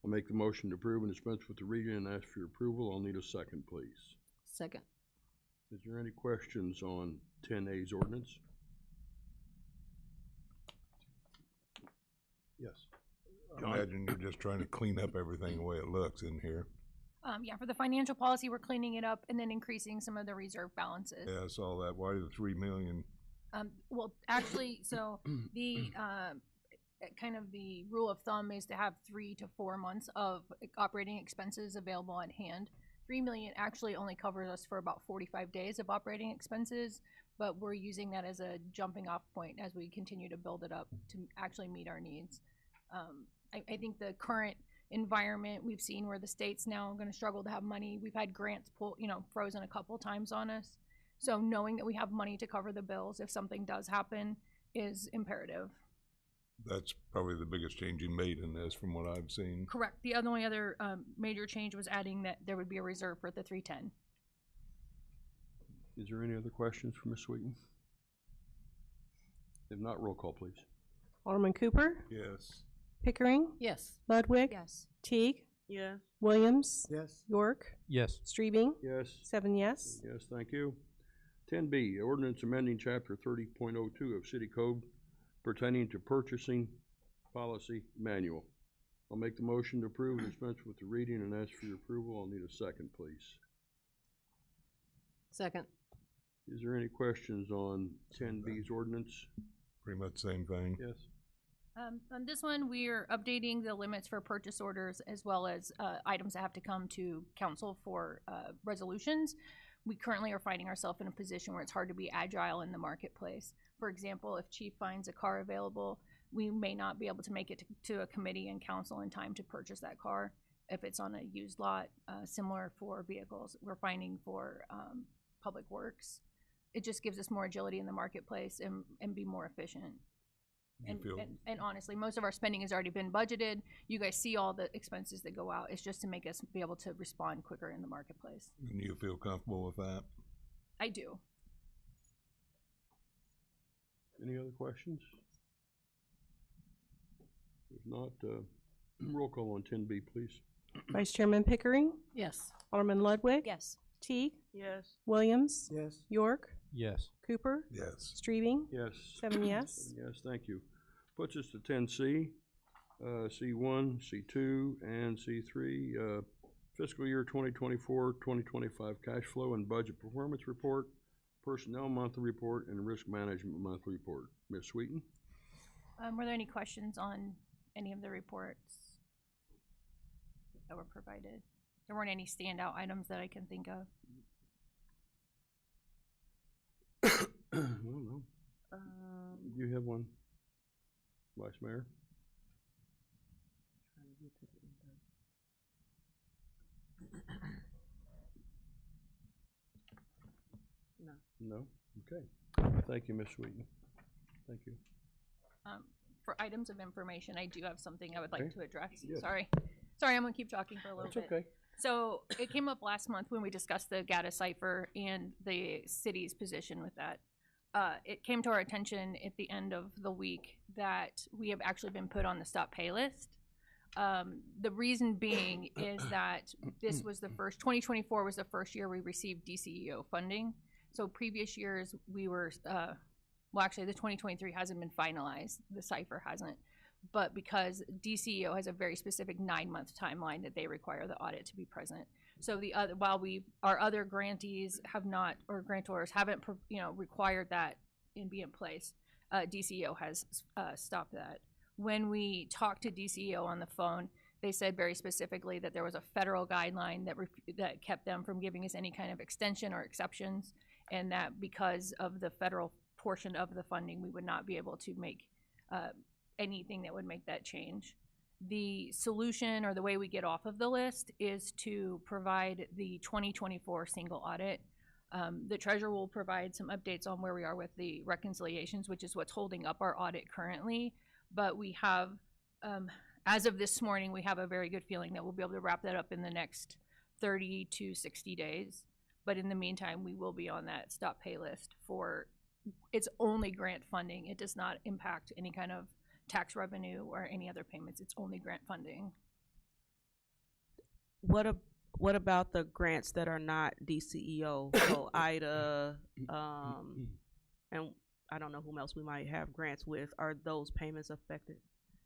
I'll make the motion to approve and dispense with the reading and ask for your approval. I'll need a second, please. Second. Is there any questions on 10A's ordinance? Yes. I John? imagine you're just trying to clean up everything the way it looks in here. Yeah, for the financial policy, we're cleaning it up and then increasing some of the reserve balances. Yeah, I saw that. Why the 3 million? Well, actually, so the kind of the rule of thumb is to have 3 to 4 months of operating expenses available at hand. 3 million actually only covers us for about 45 days of operating expenses, but we're using that as a jumping off point as we continue to build it up to actually meet our needs. I think the current environment we've seen where the state's now going to struggle to have money. We've had grants frozen a couple times on us. So knowing that we have money to cover the bills if something does happen is imperative. That's probably the biggest change you made in this from what I've seen. Correct. The only other major change was adding that there would be a reserve for the 310. Is there any other questions for Ms. Sweeten? If not, roll call, please. Alderman Cooper, Yes. Pickering, Yes. Ludwig, Yes. Teague, Yes. Williams, Yes. York, Yes. Streebing, Yes. 7 yes. Yes, thank you. 10B, ordinance amending chapter 30.02 of city code pertaining to purchasing policy manual. I'll make the motion to approve and dispense with the reading and ask for your approval. I'll need a second, please. Second. Is there any questions on 10B's ordinance? Pretty much same thing. Yes. On this one, we're updating the limits for purchase orders as well as items that have to come to council for resolutions. We currently are finding ourselves in a position where it's hard to be agile in the marketplace. For example, if chief finds a car available, we may not be able to make it to a committee and council in time to purchase that car. If it's on a used lot, similar for vehicles, we're finding for public works. It just gives us more agility in the marketplace and be more efficient. And honestly, most of our spending has already been budgeted. You guys see all the expenses that go out. It's just to make us be able to respond quicker in the marketplace. And you feel comfortable with that? I do. Any other questions? If not, roll call on 10B, please. Vice Chairman Pickering, Yes. Alderman Ludwig, Yes. Teague, Yes. Williams, Yes. York, Yes. Cooper, Yes. Streebing, Yes. 7 yes. Yes, thank you. Puts us to 10C, C1, C2, and C3, fiscal year 2024-2025 cash flow and budget performance report, personnel monthly report, and risk management monthly report. Ms. Sweeten? Were there any questions on any of the reports that were provided? There weren't any standout items that I can think of. I don't know. Do you have one, Vice Mayor? No. No? Okay. Thank you, Ms. Sweeten. Thank you. For items of information, I do have something I would like Okay. to address. Yes. Sorry, I'm gonna keep talking for a little That's bit. okay. So it came up last month when we discussed the GATA cipher and the city's position with that. It came to our attention at the end of the week that we have actually been put on the stop pay list. The reason being is that this was 2024 was the first year we received DCEO funding. So previous years we were, well actually the 2023 hasn't been finalized, the cipher hasn't. But because DCEO has a very specific 9-month timeline that they require the audit to be present. So while our other grantees have not, or grantors haven't, required that and be in place, DCEO has stopped that. When we talked to DCEO on the phone, they said very specifically that there was a federal guideline that kept them from giving us any kind of extension or exceptions, and that because of the federal portion of the funding, we would not be able to make anything that would make that change. The solution or the way we get off of the list is to provide the 2024 single audit. The treasurer will provide some updates on where we are with the reconciliations, which is what's holding up our audit currently. But we have as of this morning, we have a very good feeling that we'll be able to wrap that up in the next 30 to 60 days. But in the meantime, we will be on that stop pay list for, it's only grant funding. It does not impact any kind of tax revenue or any other payments. It's only grant funding. What about the grants that are not DCEO? So IDA, and I don't know whom else we might have grants with. Are those payments affected?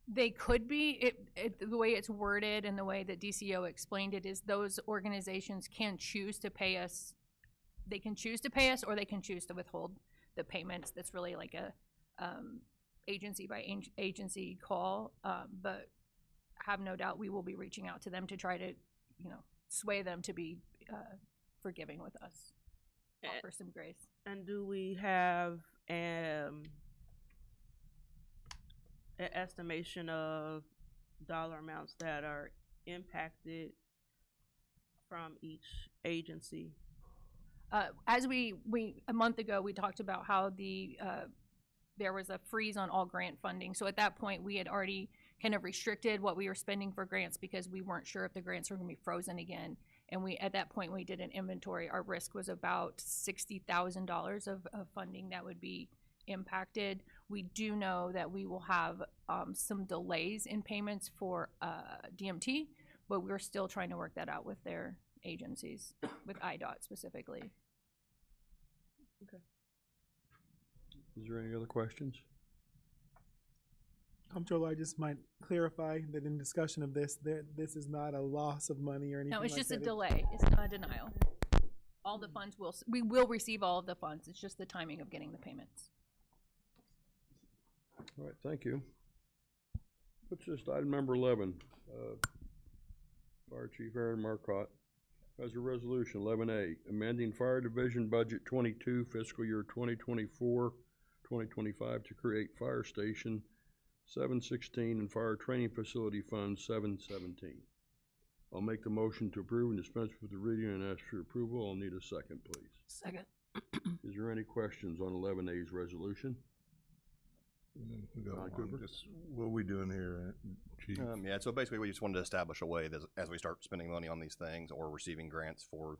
They could be. The way it's worded and the way that DCO explained it is those organizations can choose to pay us. They can choose to pay us, or they can choose to withhold the payments. That's really like a agency by agency call. But have no doubt we will be reaching out to them to try to, sway them to be forgiving with us, offer some grace. And do we have an estimation of dollar amounts that are impacted from each agency? As we a month ago, we talked about how there was a freeze on all grant funding. So at that point, we had already kind of restricted what we were spending for grants because we weren't sure if the grants were going to be frozen again. And at that point, we did an inventory. Our risk was about $60,000 of funding that would be impacted. We do know that we will have some delays in payments for DMT, but we're still trying to work that out with their agencies, with IDOT specifically. Okay. Is there any other questions? Comptroller, I just might clarify that in discussion of this, this is not a loss of money or anything No, it's like just that. a delay. It's not a denial. All the funds we will receive all of the funds. It's just the timing of getting the payments. All right, thank you. What's this, item number 11? Fire Chief Aaron Marcotte has a resolution, 11A, amending Fire Division Budget 22, fiscal year 2024-2025 to create Fire Station 716 and Fire Training Facility Fund 717. I'll make the motion to approve and dispense with the reading and ask for your approval. I'll need a second, please. Second. Is there any questions on 11A's resolution? What are we doing here, Chief? Yeah, so basically we just wanted to establish a way that as we start spending money on these things or receiving grants for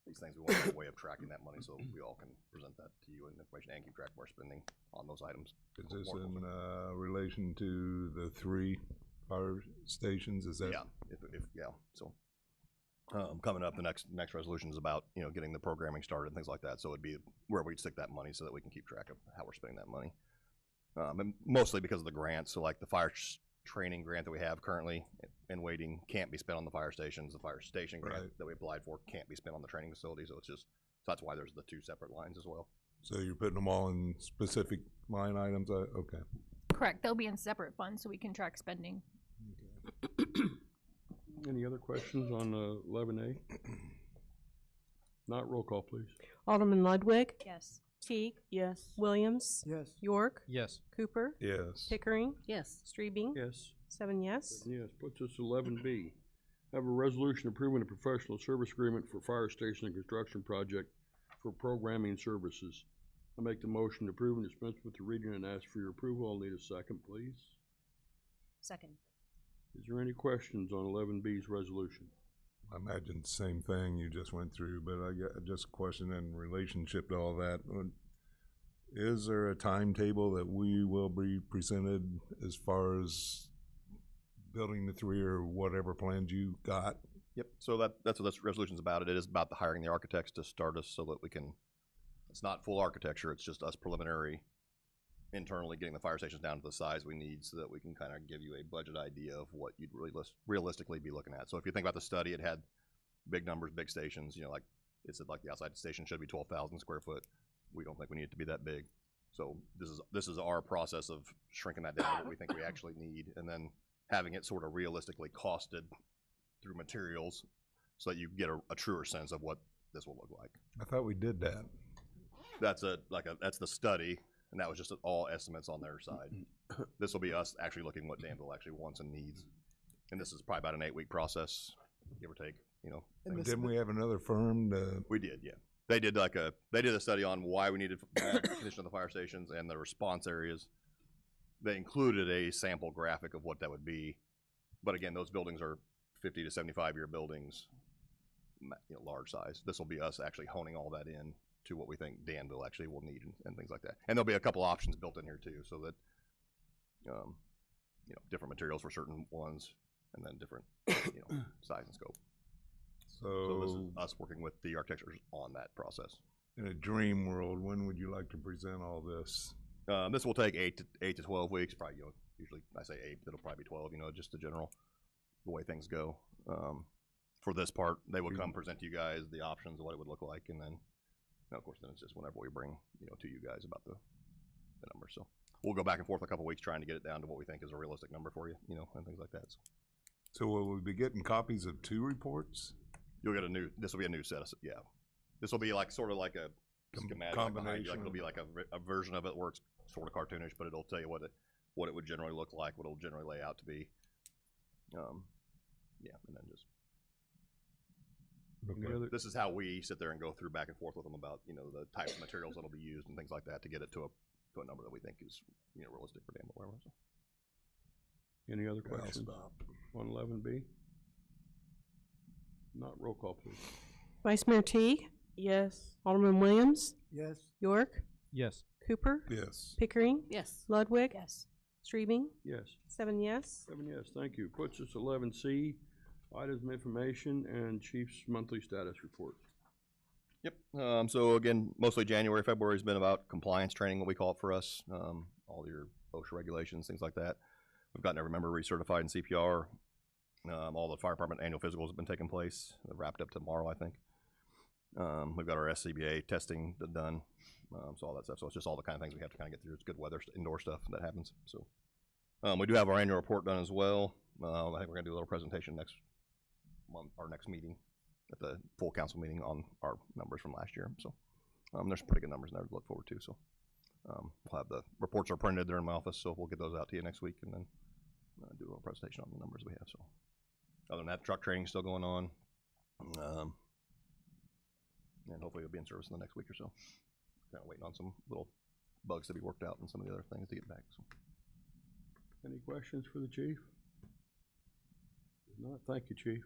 these things, we want a way of tracking that money so we all can present that to you in information and keep track of our spending on those items. Is this in relation to the 3 fire stations? Is that? Yeah, So coming up, the next resolution is about, getting the programming started and things like that. So it'd be where we'd stick that money so that we can keep track of how we're spending that money. And mostly because of the grants. So like the fire training grant that we have currently in waiting can't be spent on the fire stations. The fire station grant that we applied for can't be spent on the training facility. So that's why there's the 2 separate lines as well. So you're putting them all in specific line items? Okay. Correct. They'll be in separate funds so we can track spending. Okay. Any other questions on 11A? Not, roll call, please. Alderman Ludwig? Yes. Teague? Yes. Williams? Yes. York? Yes. Cooper? Yes. Pickering? Yes. Streebing? Yes. 7 yes. Yes, puts us 11B. Have a resolution approving a professional service agreement for fire station and construction project for programming services. I make the motion to approve and dispense with the reading and ask for your approval. I'll need a second, please. Second. Is there any questions on 11B's resolution? I imagine the same thing you just went through, but I got just a question in relationship to all that. Is there a timetable that we will be presented as far as building the 3 or whatever plans you got? Yep. So that's what this resolution's about. It is about the hiring the architects to start us so that we can. It's not full architecture. It's just us preliminary, internally getting the fire stations down to the size we need so that we can kind of give you a budget idea of what you'd really realistically be looking at. So if you think about the study, it had big numbers, big stations. Like it said, like the outside station should be 12,000 square foot. We don't think we need it to be that big. So this is our process of shrinking that down to what we think we actually need, and then having it sort of realistically costed through materials so that you get a truer sense of what this will look like. I thought we did that. That's the study, and that was just all estimates on their side. This will be us actually looking what Danville actually wants and needs, and this is probably about an 8-week process, give or take. Didn't we have another firm to? We did, yeah. They did a study on why we needed the condition of the fire stations and the response areas. They included a sample graphic of what that would be, But again, those buildings are 50 to 75-year buildings, large size. This will be us actually honing all that in to what we think Danville actually will need and things like that. And there'll be a couple options built in here too, so that different materials for certain ones, and then different size and scope. So this is us working with the architects on that process. In a dream world, when would you like to present all this? This will take 8 to 12 weeks. Probably, usually I say 8, it'll probably be 12. Just the general, the way things go. For this part, they will come present to you guys the options of what it would look like, and then, of course, then it's just whenever we bring to you guys about the number. So we'll go back and forth a couple weeks trying to get it down to what we think is a realistic number for you, and things like that. So will we be getting copies of 2 reports? You'll get this will be a new set of, yeah. This will be sort of like a schematic combination. It'll be like a version of it where it's sort of cartoonish, but it'll tell you what it would generally look like, what it'll generally lay out to be. Yeah, and then just. Okay. This is how we sit there and go through back and forth with them about the types of materials that'll be used and things like that to get it to a number that we think is realistic for Danville. Whatever. So. Any other questions? 111B. Not roll call, please. Vice Mayor Teague, Yes. Alderman Williams, Yes. York, Yes. Cooper, Yes. Pickering, Yes. Ludwig, Yes. Streebing, Yes. 7 yes. 7 yes, thank you. Puts us 11C, items of information and Chief's monthly status report. Yep. So again, mostly January, February has been about compliance training, what we call it for us. All your OSHA regulations, things like that. We've gotten every member recertified in CPR. All the fire department annual physicals have been taking place. They're wrapped up tomorrow, I think. We've got our SCBA testing done. So all that stuff. So it's just all the kind of things we have to kind of get through. It's good weather, indoor stuff that happens. So we do have our annual report done as well. I think we're going to do a little presentation next month, our next meeting at the full council meeting on our numbers from last year. So there's some pretty good numbers in there to look forward to. So we'll have the reports are printed there in my office, so we'll get those out to you next week and then do a little presentation on the numbers we have. So other than that, truck training is still going on. And hopefully it'll be in service in the next week or so. Kind of waiting on some little bugs to be worked out and some of the other things to get back. So. Any questions for the chief? If not, thank you, chief.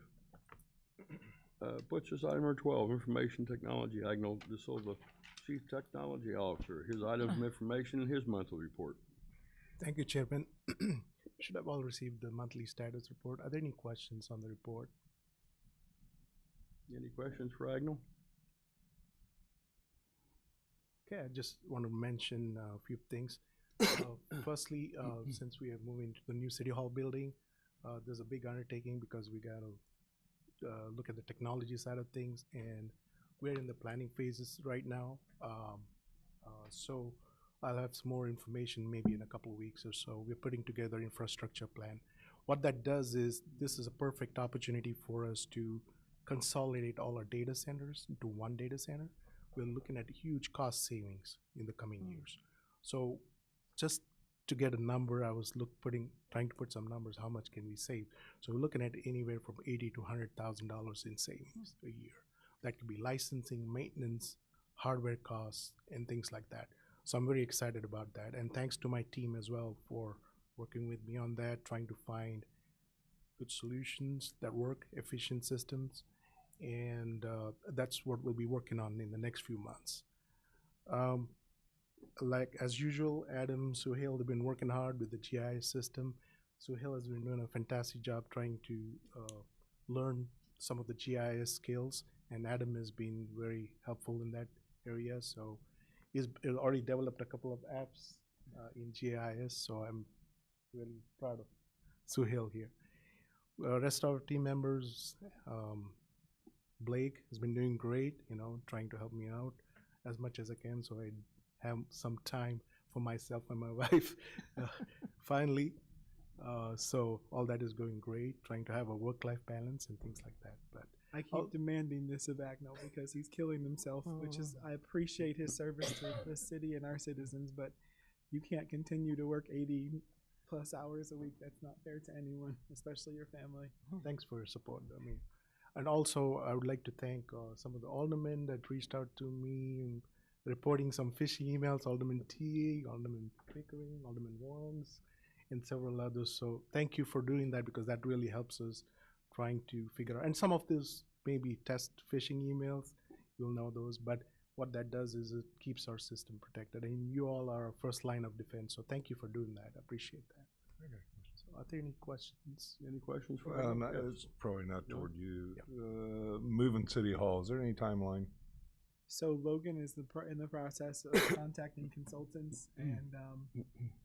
Puts us item number 12, information technology. Agnell De Silva, chief technology officer. His items of information and his monthly report. Thank you, Chairman. Should have all received the monthly status report. Are there any questions on the report? Any questions for Agnell? Okay, I just want to mention a few things. Firstly, since we are moving to the new City Hall building, there's a big undertaking because we got to look at the technology side of things, and we're in the planning phases right now. So I'll have some more information maybe in a couple of weeks or so. We're putting together infrastructure plan. What that does is this is a perfect opportunity for us to consolidate all our data centers into one data center. We're looking at huge cost savings in the coming years. So just to get a number, I was trying to put some numbers, how much can we save? So we're looking at anywhere from $80,000 to $100,000 in savings a year. That could be licensing, maintenance, hardware costs, and things like that. So I'm very excited about that. And thanks to my team as well for working with me on that, trying to find good solutions that work, efficient systems. And that's what we'll be working on in the next few months. Like as usual, Adam, Suhail have been working hard with the GIS system. Suhail has been doing a fantastic job trying to learn some of the GIS skills, and Adam has been very helpful in that area. So he's already developed a couple of apps in GIS, so I'm really proud of Suhail here. Rest of our team members, Blake has been doing great, trying to help me out as much as I can so I have some time for myself and my wife finally. So all that is going great, trying to have a work-life balance and things like that. But I keep demanding this of Agnell because he's killing himself, which is, I appreciate his service to the city and our citizens, but you can't continue to work 80 plus hours a week. That's not fair to anyone, especially your family. Thanks for your support. And also I would like to thank some of the aldermen that reached out to me and reporting some phishing emails, Alderman Teague, Alderman Pickering, Alderman Warnes, and several others. So thank you for doing that, because that really helps us trying to figure out. And some of these maybe test phishing emails, you'll know those, but what that does is it keeps our system protected, and you all are our first line of defense. So thank you for doing that. I appreciate that. So are there any questions? Any questions for Well, Yes. it's probably not No. toward you. Moving City Hall, is there any timeline? So Logan is in the process of contacting consultants, and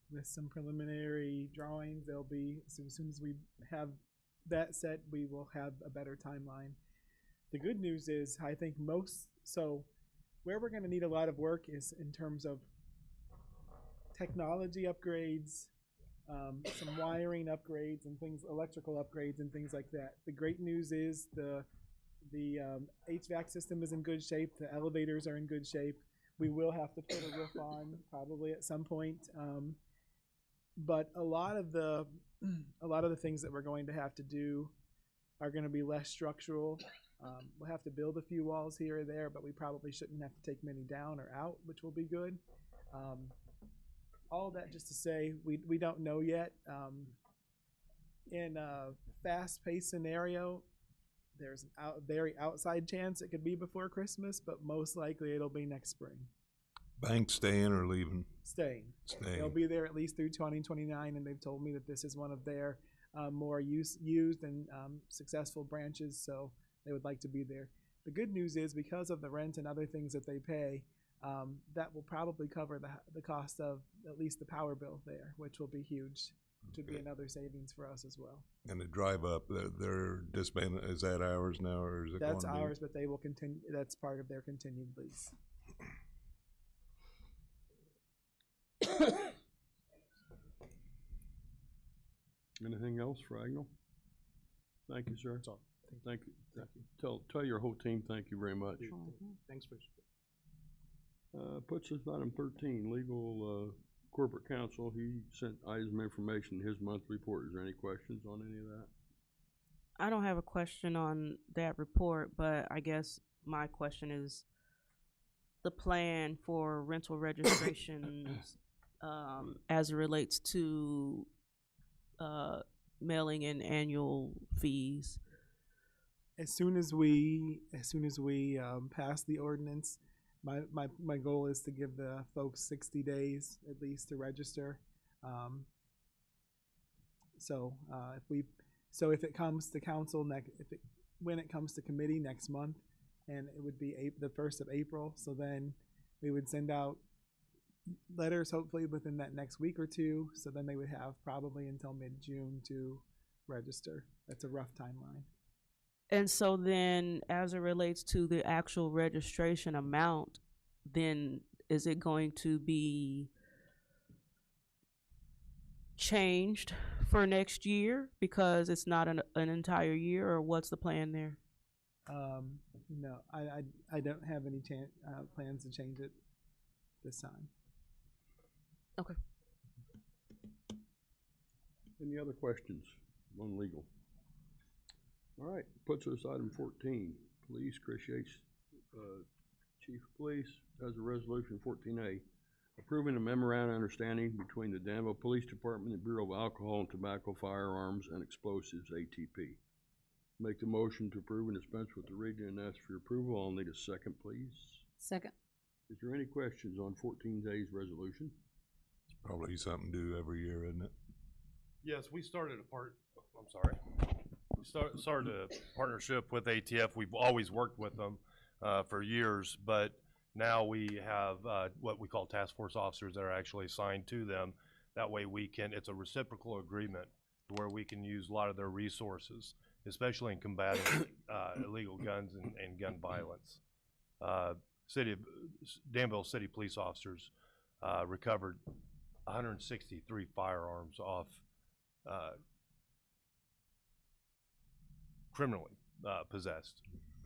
with some preliminary drawings, they'll be as soon as we have that set, we will have a better timeline. The good news is, I think where we're going to need a lot of work is in terms of technology upgrades, some wiring upgrades and things, electrical upgrades and things like that. The great news is the HVAC system is in good shape. The elevators are in good shape. We will have to put a roof on probably at some point. But a lot of the things that we're going to have to do are going to be less structural. We'll have to build a few walls here or there, but we probably shouldn't have to take many down or out, which will be good. All that just to say, we don't know yet. In a fast-paced scenario, there's a very outside chance it could be before Christmas, but most likely it'll be next spring. Bank staying or leaving? Staying. They'll be there at least through 2029, and they've told me that this is one of their more used and successful branches, so they would like to be there. The good news is, because of the rent and other things that they pay, that will probably cover the cost of at least the power bill there, which will be huge. To be another savings for us as well. And the drive up, they're disbanded, is that ours now, or is it That's going to be? ours, but they will continue, that's part of their continued lease. Anything else for Agnell? Thank you, sir. Thank you. Tell your whole team thank you very much. Thanks for Puts us item 13, legal corporate counsel. He sent items of information in his monthly report. Is there any questions on any of that? I don't have a question on that report, but I guess my question is the plan for rental registrations as it relates to mailing in annual fees. As soon as we pass the ordinance, my goal is to give the folks 60 days at least to register. If it comes to council when it comes to committee next month, and it would be the 1st of April, so then we would send out letters hopefully within that next week or two. So then they would have probably until mid-June to register. That's a rough timeline. And so then, as it relates to the actual registration amount, then is it going to be changed for next year because it's not an entire year, or what's the plan there? No, I don't have any plans to change it this time. Okay. Any other questions on legal? All right, puts us item 14, police. Chris Yates, Chief of Police, has a resolution 14A, approving a memorandum of understanding between the Danville Police Department and Bureau of Alcohol and Tobacco, Firearms, and Explosives, ATP. Make the motion to approve and dispense with the reading and ask for your approval. I'll need a second, please. Second. Is there any questions on 14A's resolution? It's probably something due every year, isn't it? Yes, we started started a partnership with ATF. We've always worked with them for years, but now we have what we call task force officers that are actually assigned to them. That way it's a reciprocal agreement to where we can use a lot of their resources, especially in combating illegal guns and gun violence. Danville City police officers recovered 163 firearms off criminally possessed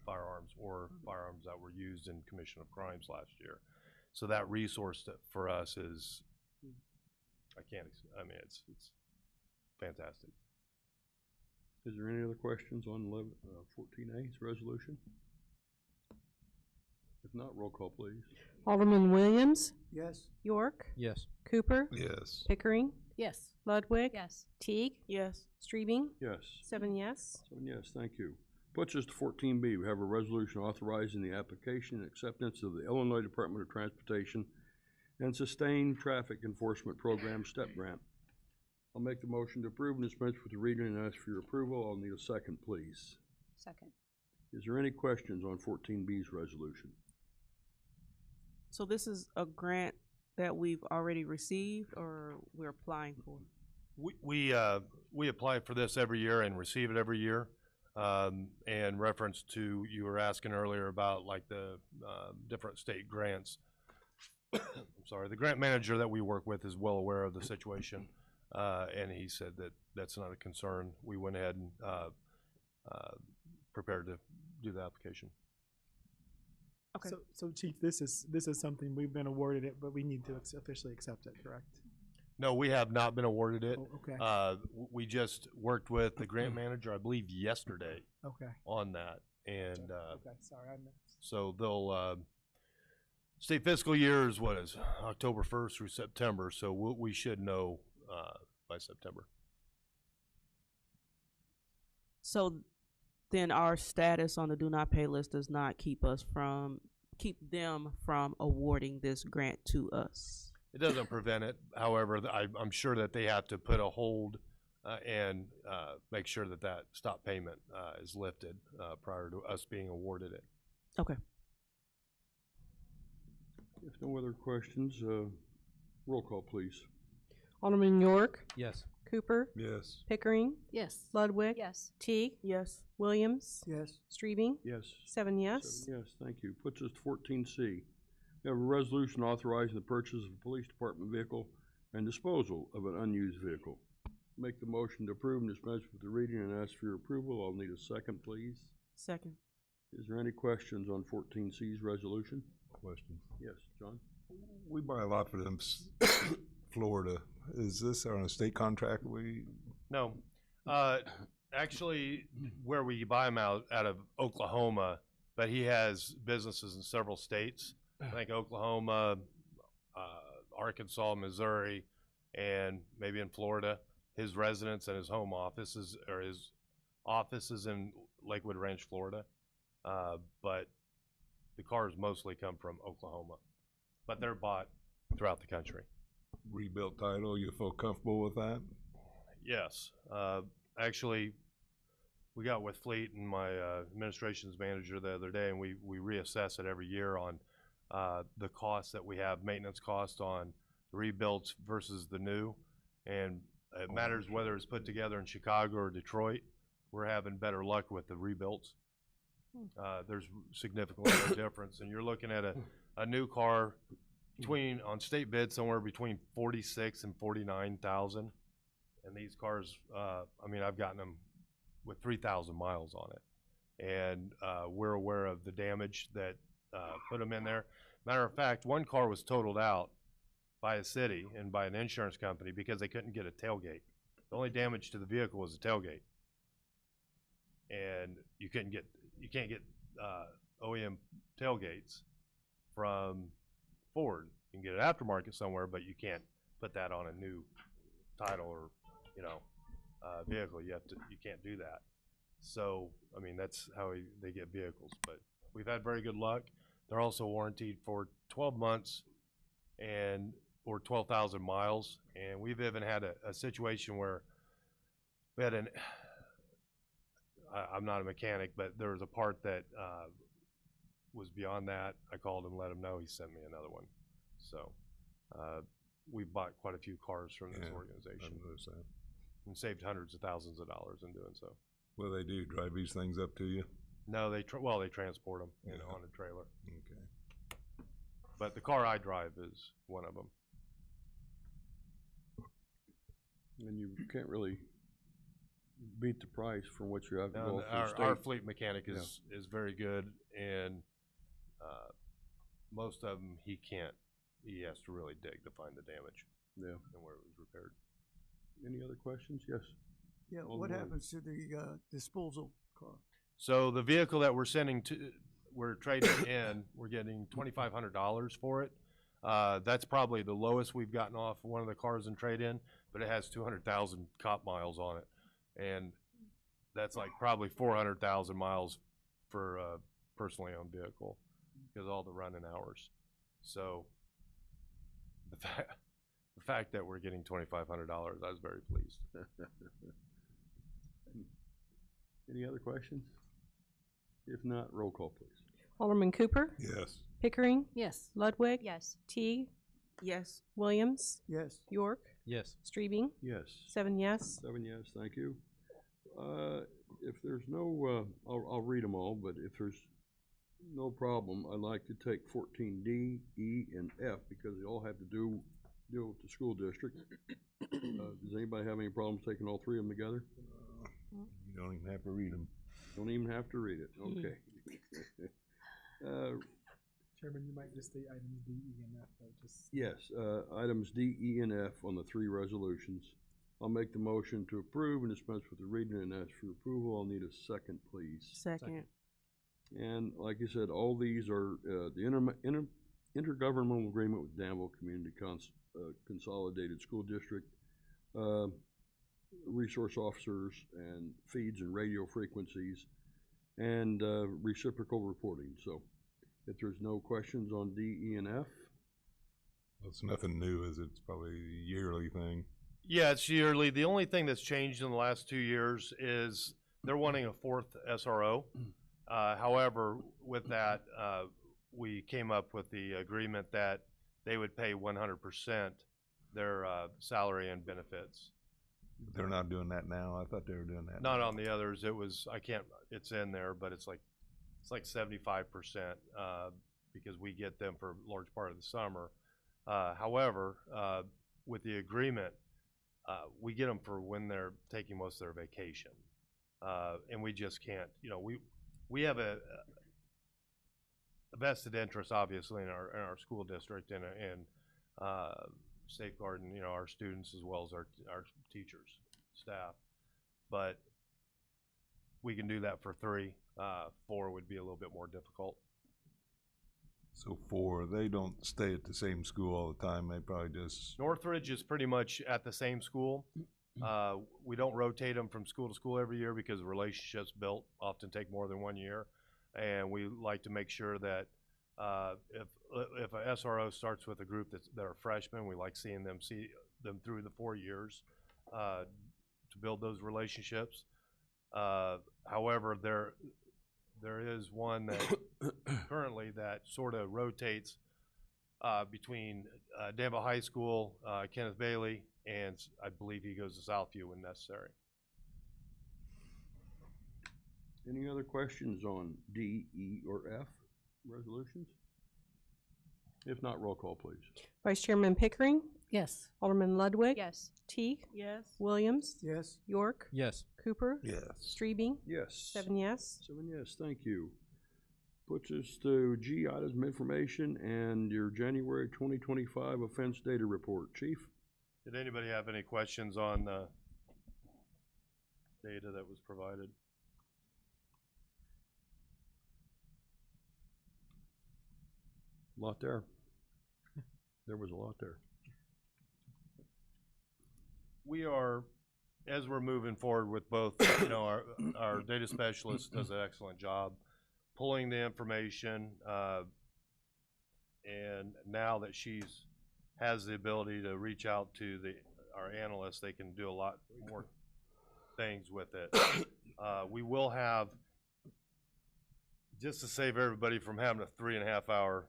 firearms or firearms that were used in commission of crimes last year. So that resource for us is, it's fantastic. Is there any other questions on 14A's resolution? If not, roll call, please. Alderman Williams? Yes. York? Yes. Cooper? Yes. Pickering? Yes. Ludwig. Yes. Teague. Yes. Streebing. Yes. 7 yes. 7 yes, thank you. Puts us to 14B. We have a resolution authorizing the application and acceptance of the Illinois Department of Transportation and Sustained Traffic Enforcement Program STEP grant. I'll make the motion to approve and dispense with the reading and ask for your approval. I'll need a second, please. Second. Is there any questions on 14B's resolution? So this is a grant that we've already received or we're applying for? We apply for this every year and receive it every year. And reference to, you were asking earlier about like the different state grants. I'm sorry, the grant manager that we work with is well aware of the situation, and he said that that's not a concern. We went ahead and prepared to do the application. Okay. So Chief, this is something we've been awarded it, but we need to officially accept it, correct? No, we have not been awarded it. Oh, okay. We just worked with the grant manager, I believe, yesterday Okay. on that, and Okay, sorry, I missed. so they'll state fiscal year is what is October 1st through September, so we should know by September. So then our status on the do not pay list does not keep them from awarding this grant to us. It doesn't prevent it. However, I'm sure that they have to put a hold and make sure that that stop payment is lifted prior to us being awarded it. Okay. If no other questions, roll call, please. Alderman York. Yes. Cooper. Yes. Pickering. Yes. Ludwig. Yes. Teague. Yes. Williams. Yes. Streebing. Yes. 7 yes. 7 yes, thank you. Puts us to 14C. We have a resolution authorizing the purchase of a police department vehicle and disposal of an unused vehicle. Make the motion to approve and dispense with the reading and ask for your approval. I'll need a second, please. Second. Is there any questions on 14C's resolution? Question. Yes, John? We buy a lot for them, Florida. Is this on a state contract? No, actually, where we buy them out of Oklahoma, but he has businesses in several states. I think Oklahoma, Arkansas, Missouri, and maybe in Florida. His residence and his home offices, or his offices in Lakewood Ranch, Florida. But the cars mostly come from Oklahoma, but they're bought throughout the country. Rebuilt title, you feel comfortable with that? Yes. Actually, we got with Fleet and my administration's manager the other day, and we reassess it every year on the costs that we have, maintenance costs on the rebuilds versus the new. And it matters whether it's put together in Chicago or Detroit. We're having better luck with the rebuilds. There's significantly no difference. And you're looking at a new car on state bid somewhere between 46 and 49,000. And these cars, I mean, I've gotten them with 3,000 miles on it. And we're aware of the damage that put them in there. Matter of fact, one car was totaled out by a city and by an insurance company because they couldn't get a tailgate. The only damage to the vehicle was the tailgate. And you can't get OEM tailgates from Ford. You can get an aftermarket somewhere, but you can't put that on a new title or, vehicle. You can't do that. So, I mean, that's how they get vehicles. But we've had very good luck. They're also warranted for 12 months or 12,000 miles. And we've even had a situation where we had I'm not a mechanic, but there was a part that was beyond that. I called him, let him know. He sent me another one. So we bought quite a few cars from this organization and saved hundreds of thousands of dollars in doing so. What do they do? Drive these things up to you? No, they transport them on a trailer. Okay. But the car I drive is one of them. And you can't really beat the price for what you have to go Our fleet mechanic is very good, and most of them he has to really dig to find the damage. Yeah. And where it was repaired. Any other questions? Yes. Yeah, what happens to the disposal car? So the vehicle that we're trading in, we're getting $2,500 for it. That's probably the lowest we've gotten off one of the cars in trade-in. but it has 200,000 cop miles on it, and that's like probably 400,000 miles for a personally owned vehicle because of all the running hours. So the fact that we're getting $2,500, I was very pleased. Any other questions? If not, roll call, please. Alderman Cooper? Yes. Pickering? Yes. Ludwig? Yes. Teague? Yes. Williams? Yes. York? Yes. Streebing? Yes. 7 yes. 7 yes, thank you. If there's no, I'll read them all, but if there's no problem, I'd like to take 14D, E, and F because they all have to deal with the school district. Does anybody have any problems taking all three of them together? You don't even have to read them. Don't even have to read it, okay. Chairman, you might just state items D, E, and F, though, just. Yes, items D, E, and F on the three resolutions. I'll make the motion to approve and dispense with the reading and ask for approval. I'll need a second, please. Second. And like I said, all these are the intergovernmental agreement with Danville Community Consolidated School District, resource officers and feeds and radio frequencies, and reciprocal reporting. So if there's no questions on D, E, and F. Well, it's nothing new, is it? It's probably a yearly thing. Yeah, it's yearly. The only thing that's changed in the last 2 years is they're wanting a fourth SRO. However, with that, we came up with the agreement that they would pay 100% their salary and benefits. They're not doing that now. I thought they were doing that. Not on the others. It was, I can't, it's in there, but it's like 75% because we get them for a large part of the summer. However, with the agreement, we get them for when they're taking most of their vacation. And we just can't, we have a vested interest, obviously, in our school district and safeguarding, our students as well as our teachers, staff. But we can do that for 3. 4 would be a little bit more difficult. So 4, they don't stay at the same school all the time. They probably just. Northridge is pretty much at the same school. We don't rotate them from school to school every year because relationships built often take more than 1 year. And we like to make sure that if a SRO starts with a group that are freshmen, we like seeing them through the 4 years to build those relationships. However, there is one that currently that sort of rotates between Danville High School, Kenneth Bailey, and I believe he goes to Southview when necessary. Any other questions on D, E, or F resolutions? If not, roll call, please. Vice Chairman Pickering? Yes. Alderman Ludwig? Yes. Teague? Yes. Williams? Yes. York? Yes. Cooper? Yes. Streebing? Yes. 7 yes. 7 yes, thank you. Puts us to G, items of information and your January 2025 offense data report. Chief? Did anybody have any questions on the data that was provided? A lot there. There was a lot there. We are, as we're moving forward with both, our data specialist does an excellent job pulling the information, and now that she's has the ability to reach out to our analysts, they can do a lot more things with it. We will have, just to save everybody from having a 3.5 hour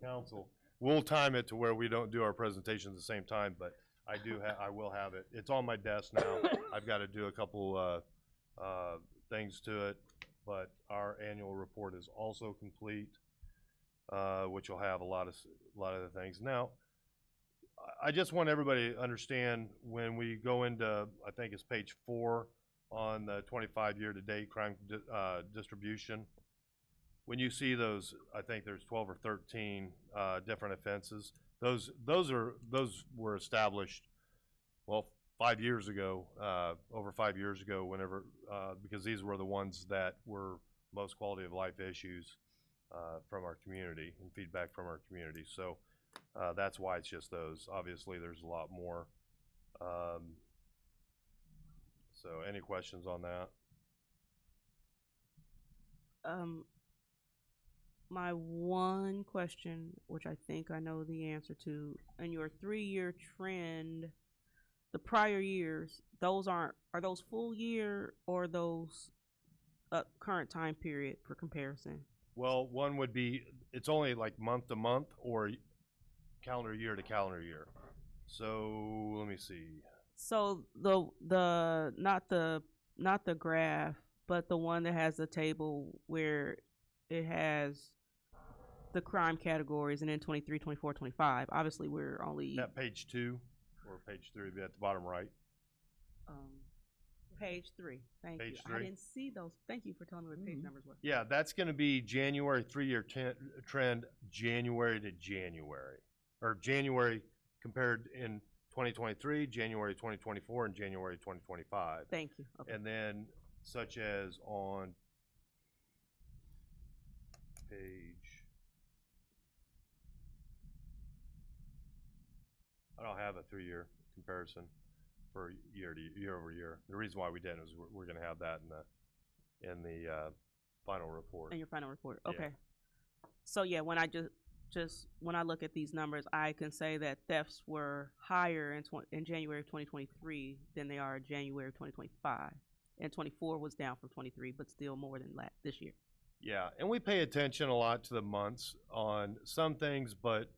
council, we'll time it to where we don't do our presentation at the same time, but I will have it. It's on my desk now. I've got to do a couple things to it, but our annual report is also complete, which will have a lot of the things. Now, I just want everybody to understand when we go into, I think it's page 4 on the 25 year-to-date crime distribution. When you see those, I think there's 12 or 13 different offenses. Those were established, well, 5 years ago, over 5 years ago, whenever, because these were the ones that were most quality of life issues from our community and feedback from our community. So that's why it's just those. Obviously, there's a lot more So any questions on that? My one question, which I think I know the answer to, in your 3-year trend, the prior years, are those full year or those current time period for comparison? Well, one would be, it's only like month to month or calendar year to calendar year. So let me see. So not the graph, but the one that has the table where it has the crime categories, and then 23, 24, 25. Obviously, we're only That page 2 or page 3 would be at the bottom right. Page 3. Thank Page you. 3. I didn't see those. Thank you for telling me what page numbers were. Yeah, that's going to be January 3-year trend, January to January, or January compared in 2023, January 2024, and January 2025. Thank you. Okay. And then, such as on page, I don't have a 3-year comparison for year over year. The reason why we didn't is we're going to have that in the final report. In your final report. Yeah. Okay. So yeah, when I just when I look at these numbers, I can say that thefts were higher in January of 2023 than they are in January of 2025, and 24 was down from 23, but still more than this year. Yeah, and we pay attention a lot to the months on some things, but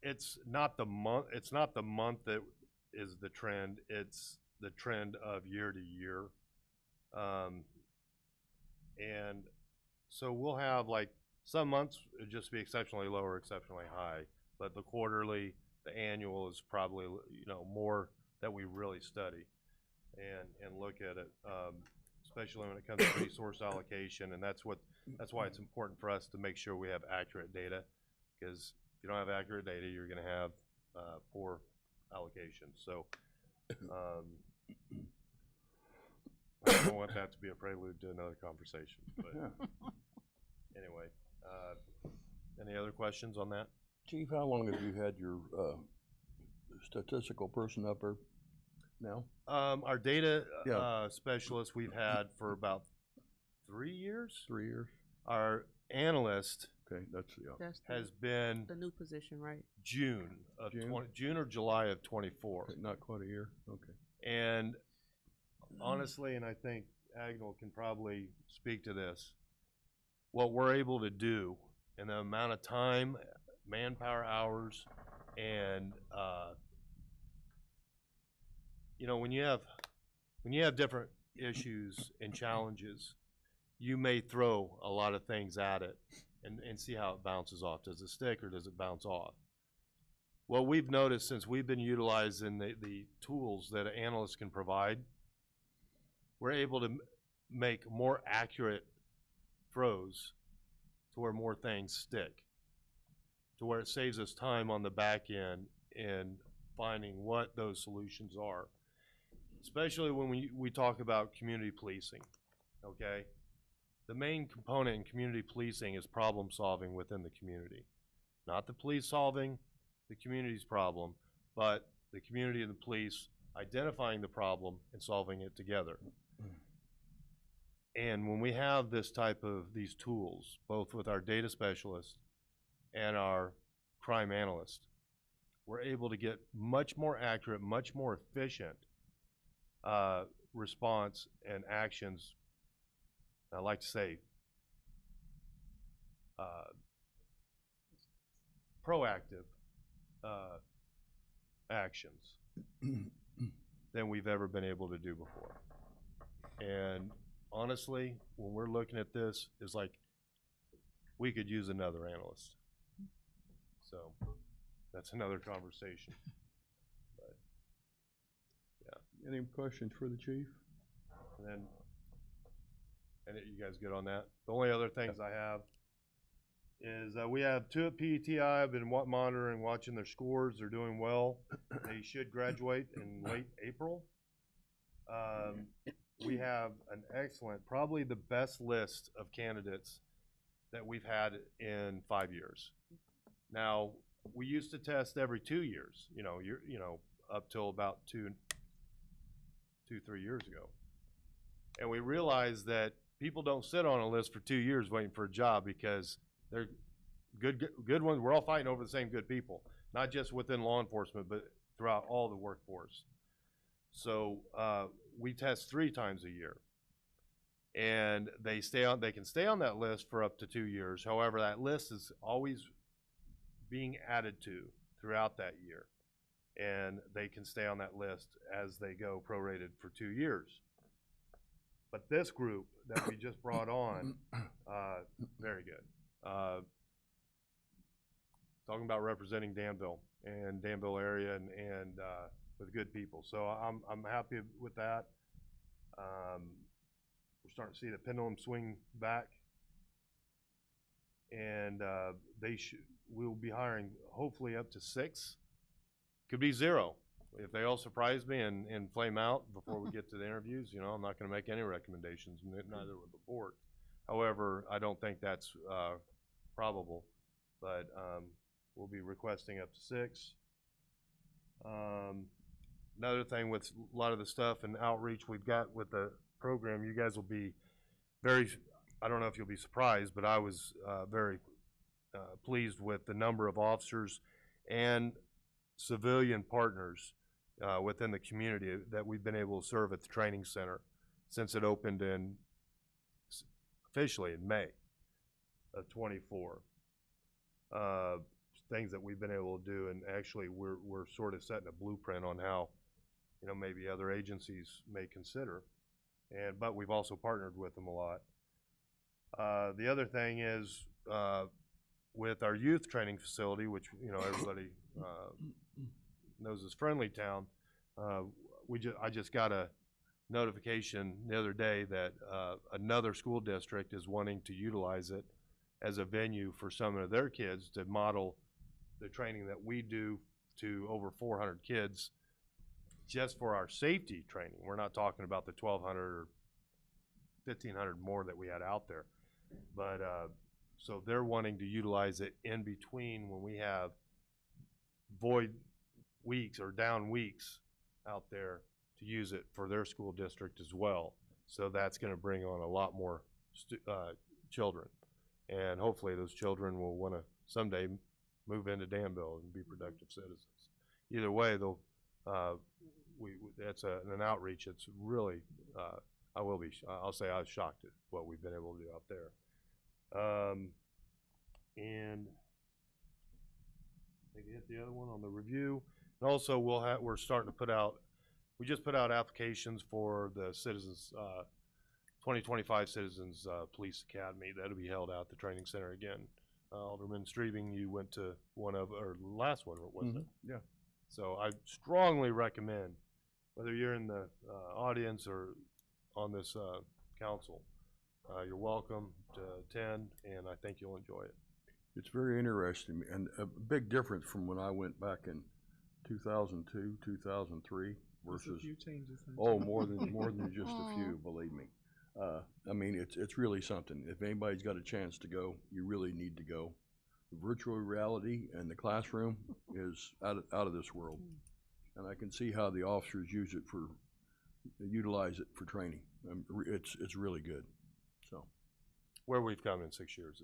it's not the month. It's not the month that is the trend. It's the trend of year to year, and so we'll have like some months it'll just be exceptionally low or exceptionally high, but the quarterly, the annual is probably more that we really study and look at it, especially when it comes to resource allocation, and that's why it's important for us to make sure we have accurate data, because if you don't have accurate data, you're going to have poor allocation. So I don't want that to be a prelude to another conversation. But anyway, any other questions on that? Chief, how long have you had your statistical person up there now? Our data specialist we've had for about 3 years. 3 years. Our analyst that's has been the new position, right? June or July of 24. Okay, not quite a year. Okay. And honestly, and I think Agnell can probably speak to this, what we're able to do in the amount of time, manpower hours, and when you have different issues and challenges, you may throw a lot of things at it and see how it bounces off. Does it stick or does it bounce off? What we've noticed since we've been utilizing the tools that an analyst can provide, we're able to make more accurate throws to where more things stick, to where it saves us time on the back end in finding what those solutions are, especially when we talk about community policing, okay? The main component in community policing is problem solving within the community. Not the police solving the community's problem, but the community and the police identifying the problem and solving it together. And when we have this type of these tools, both with our data specialist and our crime analyst, we're able to get much more accurate, much more efficient response and actions. I like to say proactive actions than we've ever been able to do before. And honestly, when we're looking at this, it's like we could use another analyst. So that's another conversation. But yeah. Any questions for the chief? And you guys good on that? The only other things I have is we have 2 at PETI. I've been monitoring, watching their scores. They're doing well. They should graduate in late April. We have an excellent, probably the best list of candidates that we've had in 5 years. Now, we used to test every 2 years, up till about 3 years ago. And we realized that people don't sit on a list for 2 years waiting for a job because they're good ones. We're all fighting over the same good people, not just within law enforcement, but throughout all the workforce. So we test 3 times a year, and they can stay on that list for up to 2 years. However, that list is always being added to throughout that year, and they can stay on that list as they go prorated for 2 years. But this group that we just brought on, very good. Talking about representing Danville and Danville area and with good people. So I'm happy with that. We're starting to see the pendulum swing back, and we'll be hiring hopefully up to 6. Could be 0. If they all surprise me and flame out before we get to the interviews, I'm not going to make any recommendations, neither will the board. However, I don't think that's probable, but we'll be requesting up to 6. Another thing with a lot of the stuff and outreach we've got with the program, you guys will be I don't know if you'll be surprised, but I was very pleased with the number of officers and civilian partners within the community that we've been able to serve at the training center since it opened officially in May of 24. Things that we've been able to do, and actually we're sort of setting a blueprint on how maybe other agencies may consider, but we've also partnered with them a lot. The other thing is with our youth training facility, which everybody knows as Friendly Town. I just got a notification the other day that another school district is wanting to utilize it as a venue for some of their kids to model the training that we do to over 400 kids just for our safety training. We're not talking about the 1,200 or 1,500 more that we had out there. But so they're wanting to utilize it in between when we have void weeks or down weeks out there to use it for their school district as well. So that's going to bring on a lot more children. And hopefully those children will want to someday move into Danville and be productive citizens. Either way, that's an outreach. It's really, I'll say I was shocked at what we've been able to do out there. And I think I hit the other one on the review. And also we're starting to we just put out applications for the Citizens 2025 Citizens Police Academy. That'll be held out at the training center again. Alderman Streebing, you went to the last one, wasn't it? Yeah. So I strongly recommend, whether you're in the audience or on this council, you're welcome to attend, and I think you'll enjoy it. It's very interesting, and a big difference from when I went back in 2002, 2003 versus. Just a few changes. More than just a few, believe me. I mean, it's really something. If anybody's got a chance to go, you really need to go. The virtual reality and the classroom is out of this world, and I can see how the officers utilize it for training. It's really good. So, where we've come in 6 years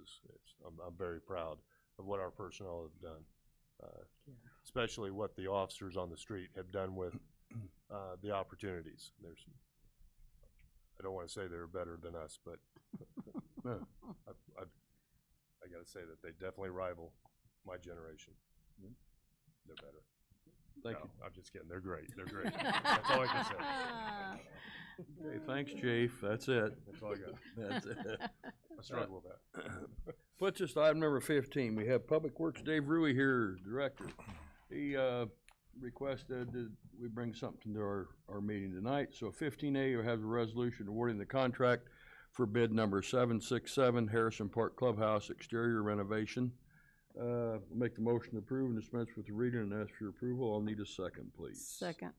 I'm very proud of what our personnel have done, especially what the officers on the street have done with the opportunities. I don't want to say they're better than us, but I got to say that they definitely rival my generation. They're better. Thank you. I'm just kidding. They're great. They're great. That's all I can say. Okay, thanks, Chief. That's it. That's all I got. That's it. I struggle with that. Puts us to item number 15. We have Public Works Dave Rui here, Director. He requested that we bring something to our meeting tonight. So 15A, we have a resolution awarding the contract for bid number 767 Harrison Park Clubhouse exterior renovation. Make the motion to approve and dispense with the reading and ask for your approval. I'll need a second, please. Second.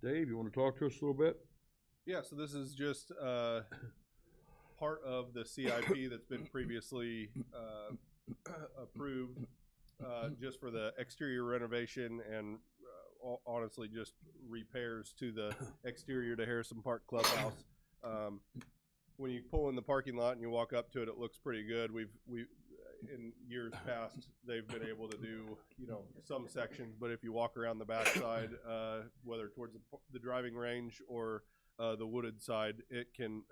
Dave, you want to talk to us a little bit? Yeah, so this is just part of the CIP that's been previously approved just for the exterior renovation and honestly just repairs to the exterior to Harrison Park Clubhouse. When you pull in the parking lot and you walk up to it, it looks pretty good. We in years past they've been able to do some sections, but if you walk around the back side, whether towards the driving range or the wooded side,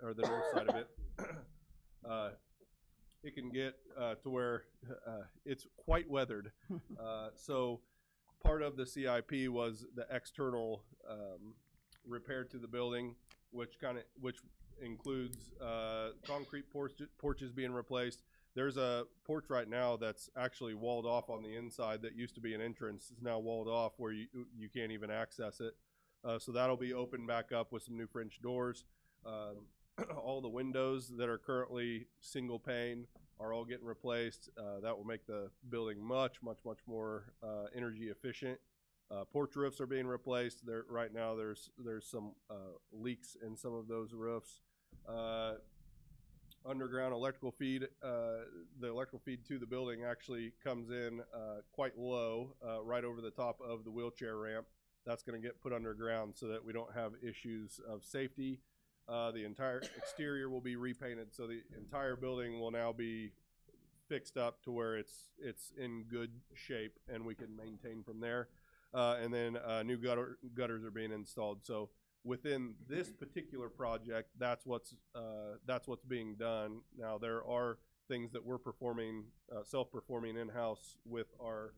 or the north side of it, it can get to where it's quite weathered. So part of the CIP was the external repair to the building, which includes concrete porches being replaced. There's a porch right now that's actually walled off on the inside that used to be an entrance. It's now walled off where you can't even access it. So that'll be opened back up with some new French doors. All the windows that are currently single pane are all getting replaced. That will make the building much more energy efficient. Porch roofs are being replaced. Right now there's some leaks in some of those roofs. Underground electrical feed, the electrical feed to the building actually comes in quite low, right over the top of the wheelchair ramp. That's going to get put underground so that we don't have issues of safety. The entire exterior will be repainted, so the entire building will now be fixed up to where it's in good shape and we can maintain from there. And then new gutters are being installed. So within this particular project, that's what's being done. Now there are things that we're performing, self-performing in-house with our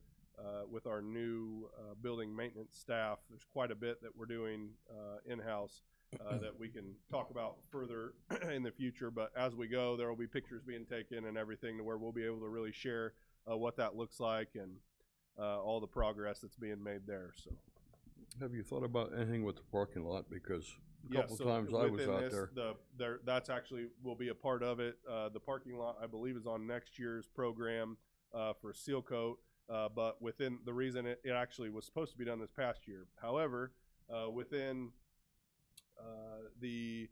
new building maintenance staff. There's quite a bit that we're doing in-house that we can talk about further in the future. But as we go, there will be pictures being taken and everything to where we'll be able to really share what that looks like and all the progress that's being made there. So. Have you thought about anything with the parking lot? Because a couple times I was out there. That's actually will be a part of it. The parking lot, I believe, is on next year's program for seal coat. But within the reason it actually was supposed to be done this past year. However, within the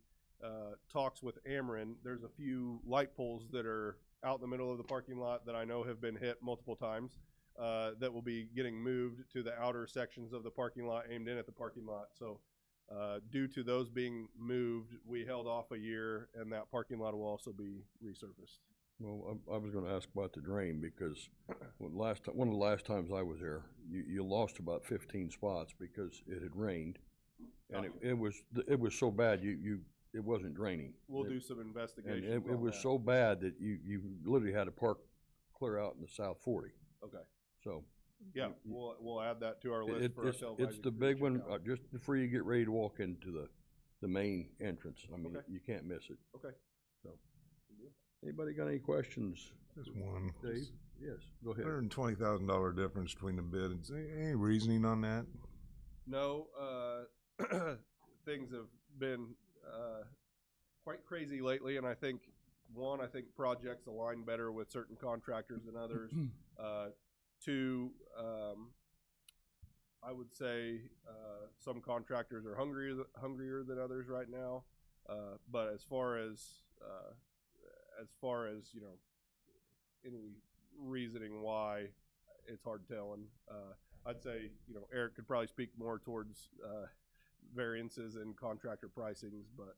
talks with Ameren, there's a few light poles that are out in the middle of the parking lot that I know have been hit multiple times. That will be getting moved to the outer sections of the parking lot aimed in at the parking lot. So due to those being moved, we held off a year, and that parking lot will also be resurfaced. Well, I was going to ask about the drain because one of the last times I was there, you lost about 15 spots because it had rained, and it was so bad it wasn't draining. We'll do some investigations. And it was so bad that you literally had to park clear out in the South 40. Okay. So. Yeah, we'll add that to our list for ourselves. It's the big one, just before you get ready to walk into the main entrance. I mean, you can't miss it. Okay. So, anybody got any questions? Just one. Dave? Yes, go ahead. $120,000 difference between the bids. Any reasoning on that? No, things have been quite crazy lately, and I think projects align better with certain contractors than others. Two, I would say some contractors are hungrier than others right now. But as far as any reasoning why, it's hard telling. I'd say Eric could probably speak more towards variances in contractor pricings, but.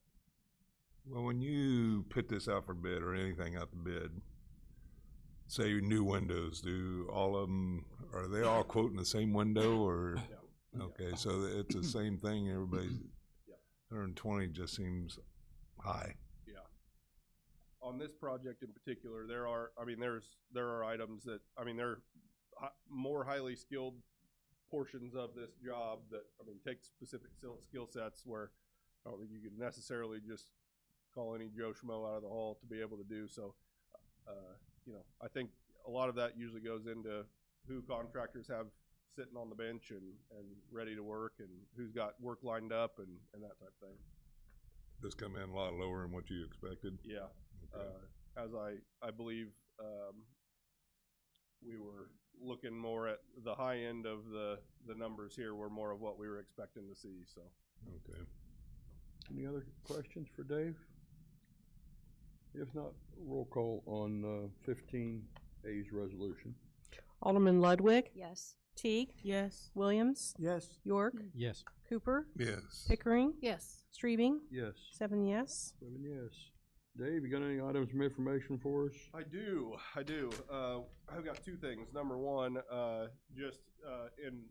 Well, when you put this out for bid or anything out to bid, say new windows, are they all quoting the same window or? Yeah. Okay, so it's the same thing, everybody's, 120 just seems high. Yeah. On this project in particular, there are items that, there are more highly skilled portions of this job that, take specific skill sets where I don't think you could necessarily just call any Joe Schmo out of the hall to be able to do. So, I think a lot of that usually goes into who contractors have sitting on the bench and ready to work and who's got work lined up and that type of thing. This come in a lot lower than what you expected? Yeah. Okay. As I believe we were looking more at the high end of the numbers here were more of what we were expecting to see. So. Okay. Any other questions for Dave? If not, roll call on 15A's resolution. Alderman Ludwig, Yes. Teague, Yes. Williams, Yes. York, Yes. Cooper, Yes. Pickering, Yes. Streebing, Yes. 7 yes. 7 yes. Dave, you got any items of information for us? I do. I've got two things. Number one, just in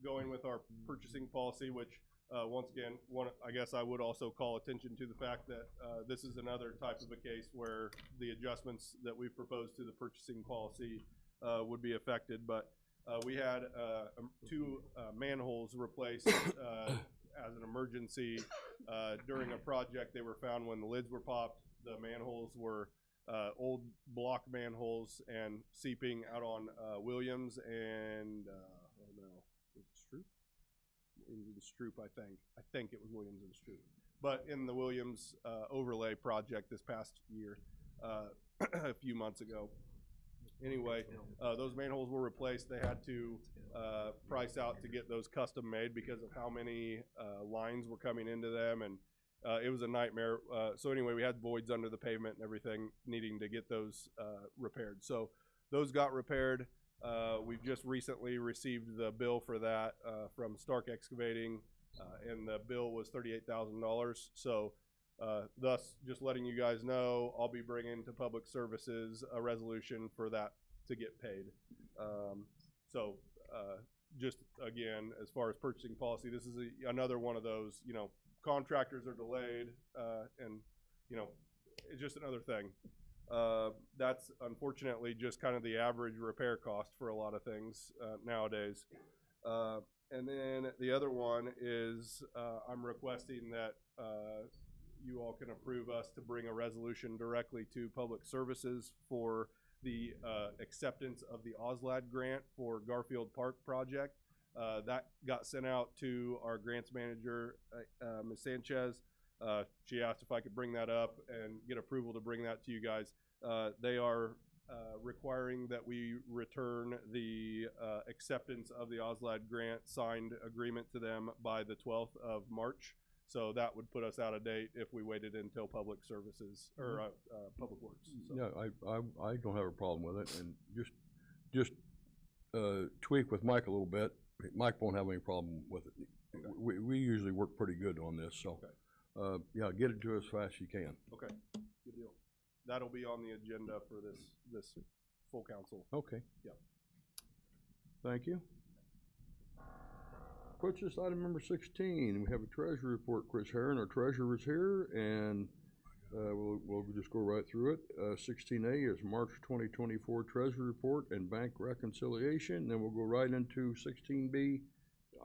going with our purchasing policy, which once again, I guess I would also call attention to the fact that this is another type of a case where the adjustments that we've proposed to the purchasing policy would be affected. But we had two manholes replaced as an emergency during a project. They were found when the lids were popped. The manholes were old block manholes and seeping out on Williams and Stroop? Williams and Stroop, I think. I think it was Williams and Stroop. But in the Williams overlay project this past year, a few months ago. Anyway, those manholes were replaced. They had to price out to get those custom made because of how many lines were coming into them, and it was a nightmare. So anyway, we had voids under the pavement and everything, needing to get those repaired. So those got repaired. We've just recently received the bill for that from Stark Excavating, and the bill was $38,000. So thus, just letting you guys know, I'll be bringing to Public Services a resolution for that to get paid. Just again, as far as purchasing policy, this is another one of those, contractors are delayed, and, it's just another thing. That's unfortunately just kind of the average repair cost for a lot of things nowadays. And then the other one is I'm requesting that you all can approve us to bring a resolution directly to Public Services for the acceptance of the OSLAD grant for Garfield Park project. That got sent out to our grants manager, Ms. Sanchez. She asked if I could bring that up and get approval to bring that to you guys. They are requiring that we return the acceptance of the OSLAD grant signed agreement to them by the 12th of March. So that would put us out of date if we waited until Public Services or Public Works. So. Yeah, I don't have a problem with it, and just tweak with Mike a little bit. Mike won't have any problem with it. We usually work pretty good on this, so yeah, get it to us as fast as you can. Okay, good deal. That'll be on the agenda for this full council. Okay. Yeah. Thank you. Purchase item number 16. We have a treasury report. Chris Herron, our treasurer, is here, and we'll just go right through it. 16A is March 2024 treasury report and bank reconciliation. Then we'll go right into 16B,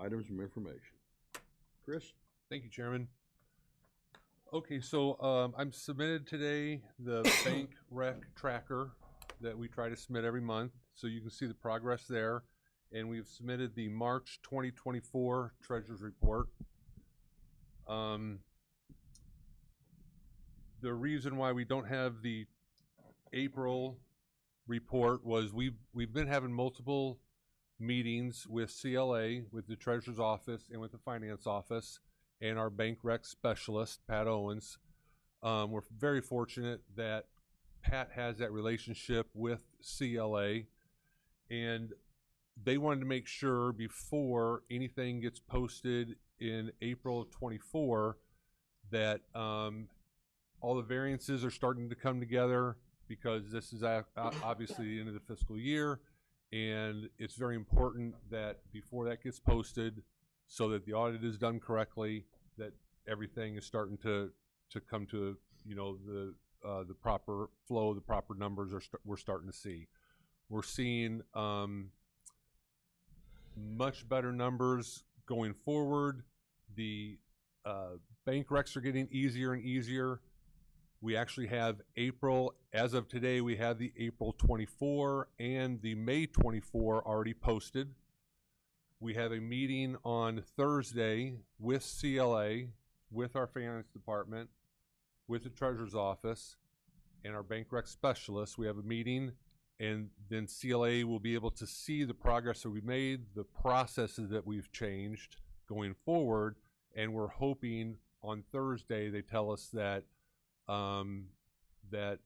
items of information. Chris? Thank you, Chairman. Okay, so I'm submitted today the bank rec tracker that we try to submit every month, so you can see the progress there. And we've submitted the March 2024 Treasurer's Report. The reason why we don't have the April report was we've been having multiple meetings with CLA, with the Treasurer's Office, and with the Finance Office, and our bank rec specialist, Pat Owens. We're very fortunate that Pat has that relationship with CLA, and they wanted to make sure before anything gets posted in April of 24 that all the variances are starting to come together, because this is obviously the end of the fiscal year, and it's very important that before that gets posted, so that the audit is done correctly, that everything is starting to come to the proper flow, the proper numbers we're starting to see. We're seeing much better numbers going forward. The bank recs are getting easier and easier. We actually have April, as of today, we have the April 24 and the May 24 already posted. We have a meeting on Thursday with CLA, with our finance department, with the treasurer's office, and our bank rec specialists. We have a meeting, and then CLA will be able to see the progress that we've made, the processes that we've changed going forward, and we're hoping on Thursday they tell us that that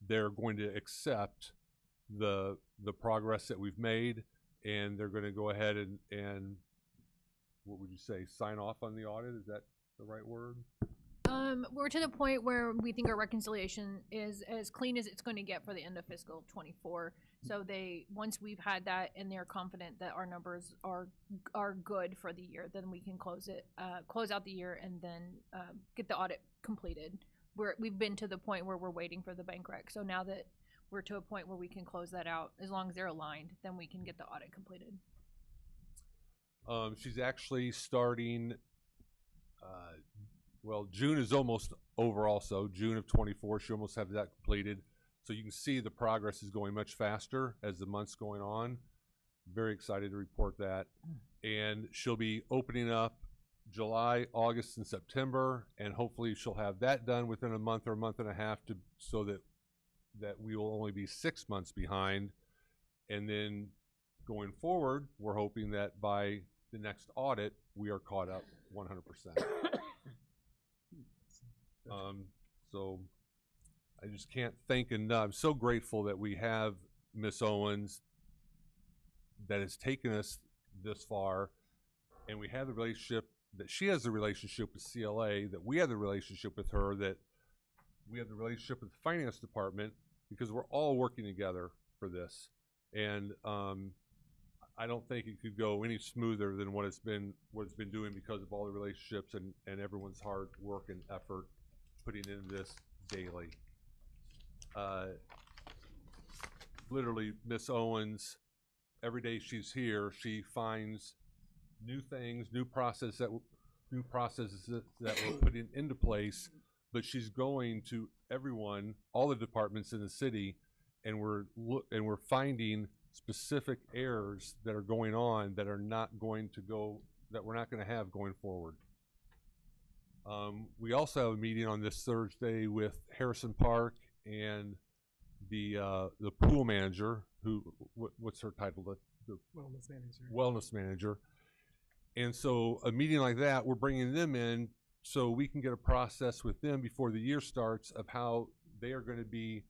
they're going to accept the progress that we've made, and they're going to go ahead and what would you say, sign off on the audit? Is that the right word? We're to the point where we think our reconciliation is as clean as it's going to get for the end of fiscal '24. So once we've had that and they're confident that our numbers are good for the year, then we can close out the year and then get the audit completed. We've been to the point where we're waiting for the bank rec. So now that we're to a point where we can close that out, as long as they're aligned, then we can get the audit completed. She's actually starting, June is almost over also. June of '24, she almost has that completed. So you can see the progress is going much faster as the month's going on. Very excited to report that. And she'll be opening up July, August, and September, and hopefully she'll have that done within a month or a month and a half so that we will only be 6 months behind. And then going forward, we're hoping that by the next audit, we are caught up 100%. So I just can't thank enough. I'm so grateful that we have Miss Owens that has taken us this far, and we have the relationship, that she has the relationship with CLA, that we have the relationship with her, that we have the relationship with the finance department, because we're all working together for this. And I don't think it could go any smoother than what it's been doing, because of all the relationships and everyone's hard work and effort putting into this daily. Literally, Miss Owens, every day she's here, she finds new things, new processes that we're putting into place. But she's going to everyone, all the departments in the city, and we're finding specific errors that are going on that are not going to go, that we're not going to have going forward. We also have a meeting on this Thursday with Harrison Park and the pool manager, what's her title? The wellness manager. Wellness manager. And so a meeting like that, we're bringing them in so we can get a process with them before the year starts of how they are going to be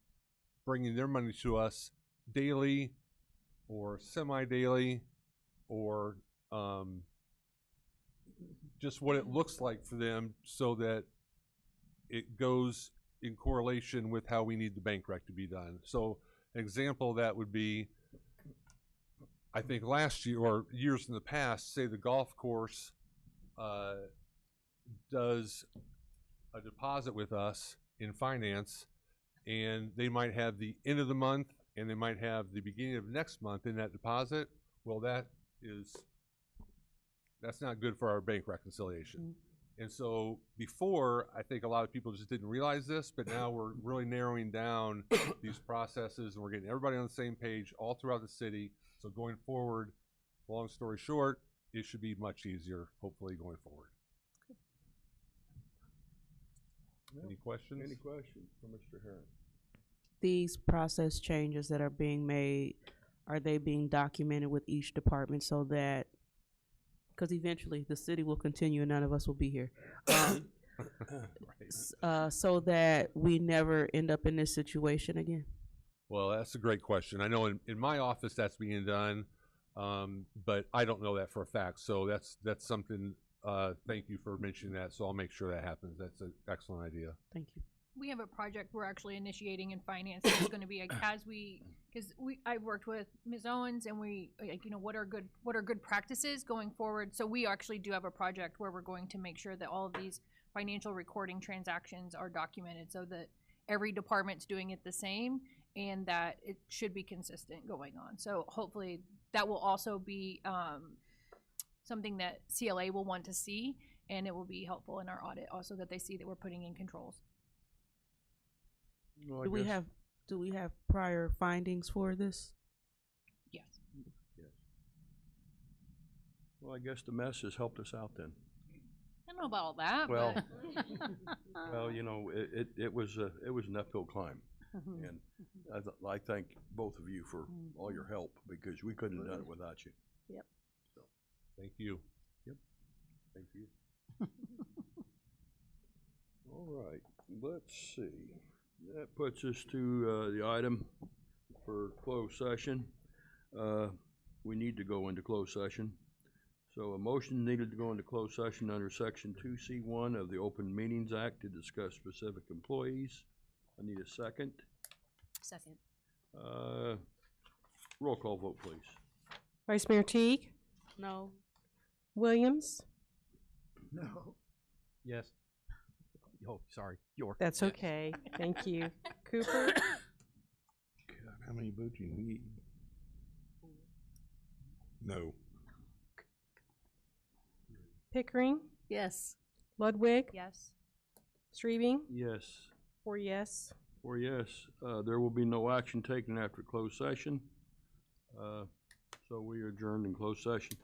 bringing their money to us daily or semi-daily, or just what it looks like for them, so that it goes in correlation with how we need the bank rec to be done. So an example of that would be, I think last year or years in the past, say the golf course does a deposit with us in finance, and they might have the end of the month and they might have the beginning of next month in that deposit. Well, that's not good for our bank reconciliation. Mm-hmm. And so before, I think a lot of people just didn't realize this, but now we're really narrowing down these processes, and we're getting everybody on the same page all throughout the city. So going forward, long story short, it should be much easier, hopefully, going forward. Any questions? Any questions for Mr. Herron? These process changes that are being made, are they being documented with each department so that, because eventually the city will continue and none of us will be here, so that we never end up in this situation again? Well, that's a great question. I know in my office that's being done, but I don't know that for a fact. So that's something, thank you for mentioning that. So I'll make sure that happens. That's an excellent idea. Thank you. We have a project we're actually initiating in finance. It's going to be I've worked with Ms. Owens, and what are good practices going forward. So we actually do have a project where we're going to make sure that all of these financial recording transactions are documented, so that every department's doing it the same, and that it should be consistent going on. So hopefully that will also be something that CLA will want to see, and it will be helpful in our audit also, that they see that we're putting in controls. Well, do we have prior findings for this? Yes. Yes. Well, I guess the mess has helped us out then. I don't know about all that. Well, but well, it was an uphill climb, and I thank both of you for all your help, because we couldn't have done it without you. Yep. So, thank you. Yep. Thank you. All right. Let's see. That puts us to the item for closed session. We need to go into closed session. So a motion needed to go into closed session under section 2C1 of the Open Meetings Act to discuss specific employees. I need a second. Second. Roll call vote, please. Vice Mayor Teague, No. Williams, No. Yes. Oh, sorry, York. that's Yes. okay, thank you. Cooper, God, how many votes you need? No. Pickering, Yes. Ludwig, Yes. Streebing, Yes. 4 yes. 4 yes. There will be no action taken after closed session. So we are adjourned in closed session.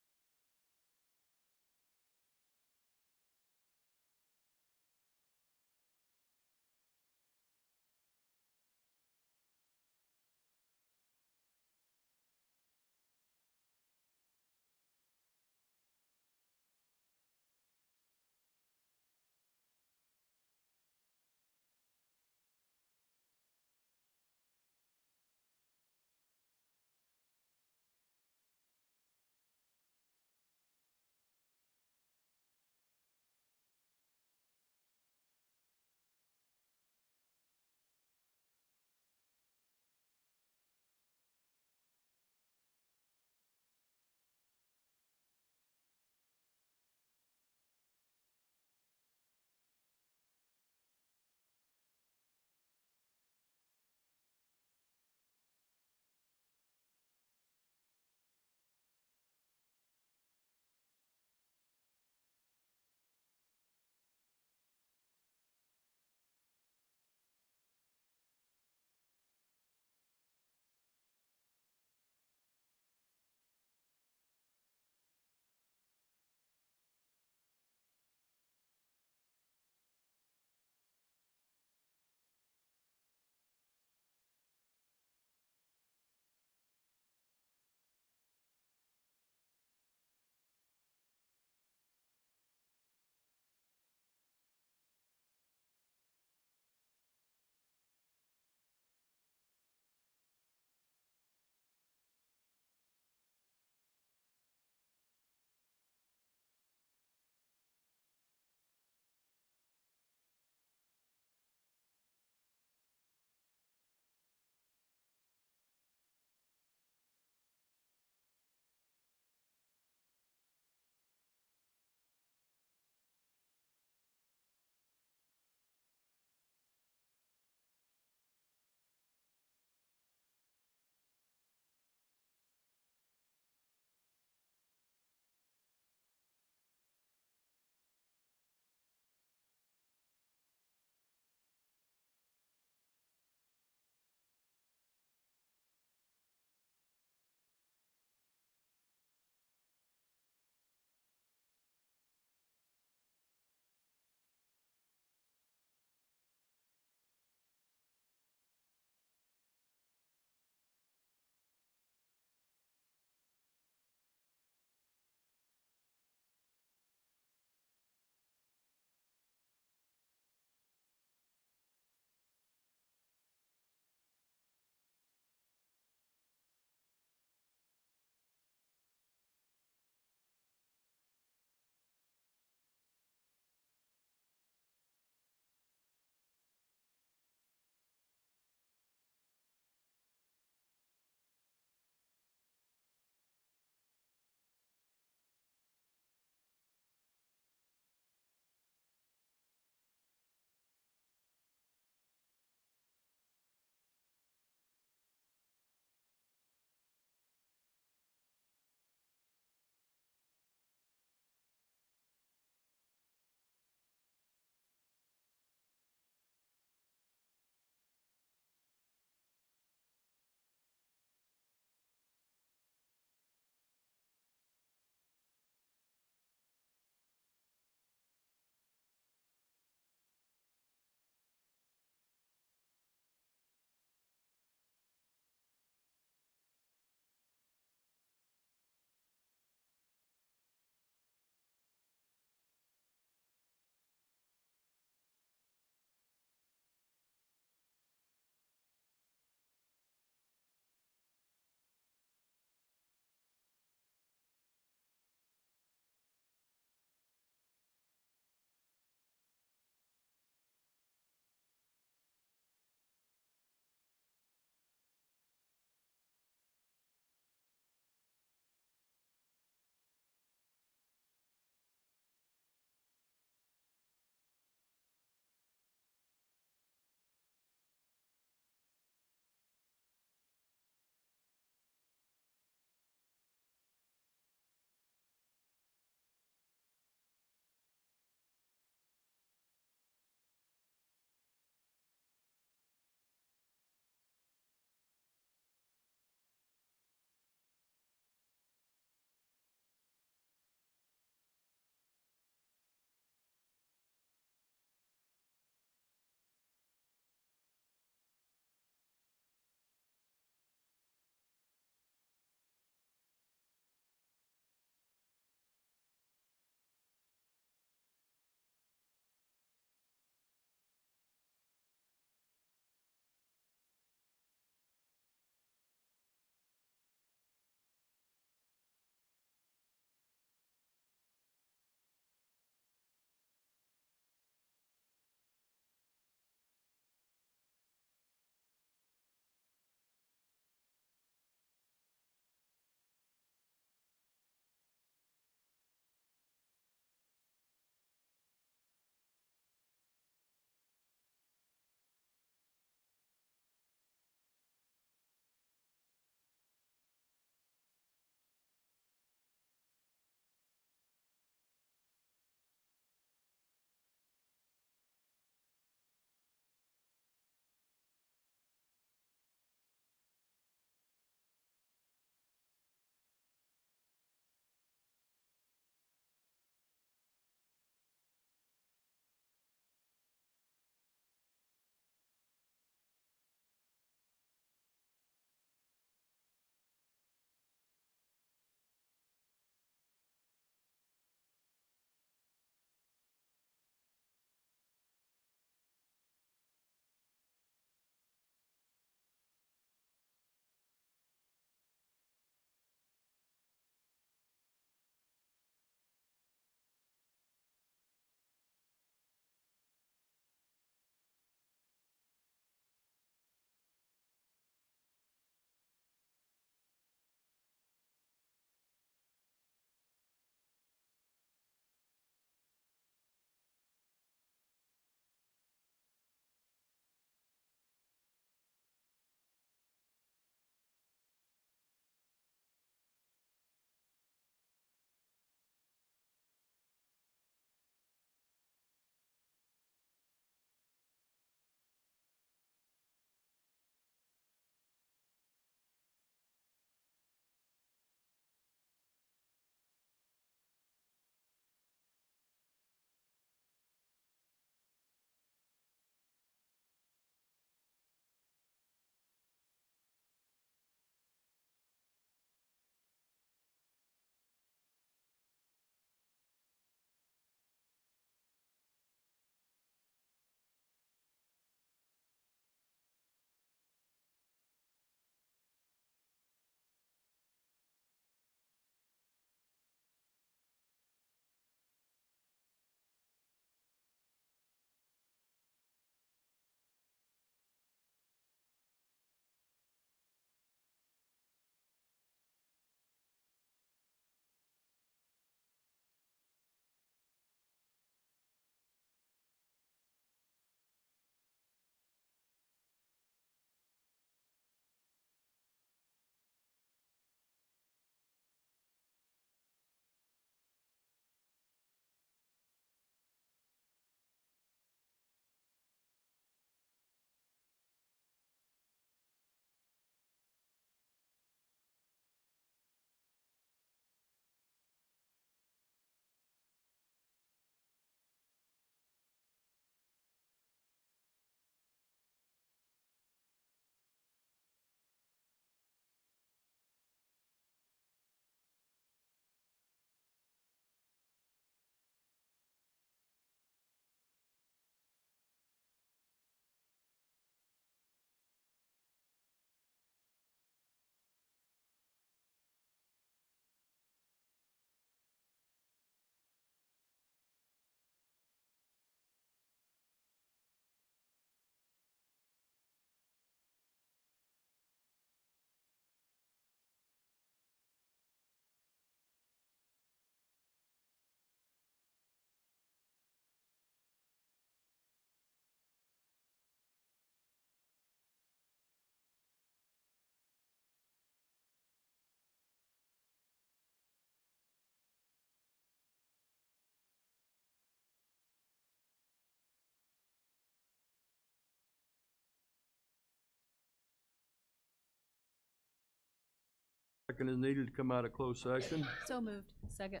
Second is needed to come out of closed session. So moved. Second.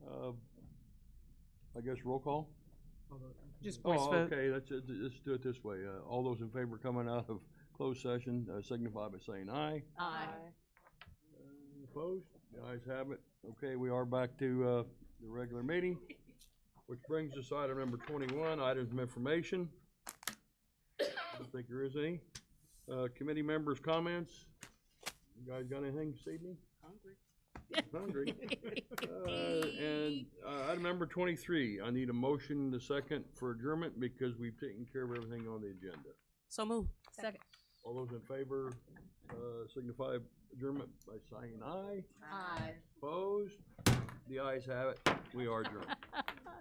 I guess roll call? Just voice Oh, vote. okay, let's do it this way. All those in favor coming out of closed session, signify by saying aye. Aye. Opposed? The ayes have it. Okay, we are back to, the regular meeting, which brings us to item number 21, items of information. I don't think there is any. Committee members' comments? You guys got anything this evening? Hungry. Item number 23, I need a motion to second for adjournment because we've taken care of everything on the agenda. So move. Second. All those in favor, signify adjournment by saying aye. Aye. Opposed? The ayes have it. We are adjourned.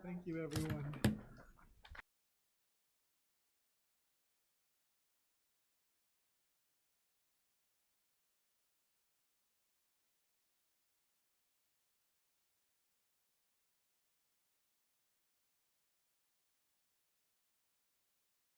Thank you, everyone.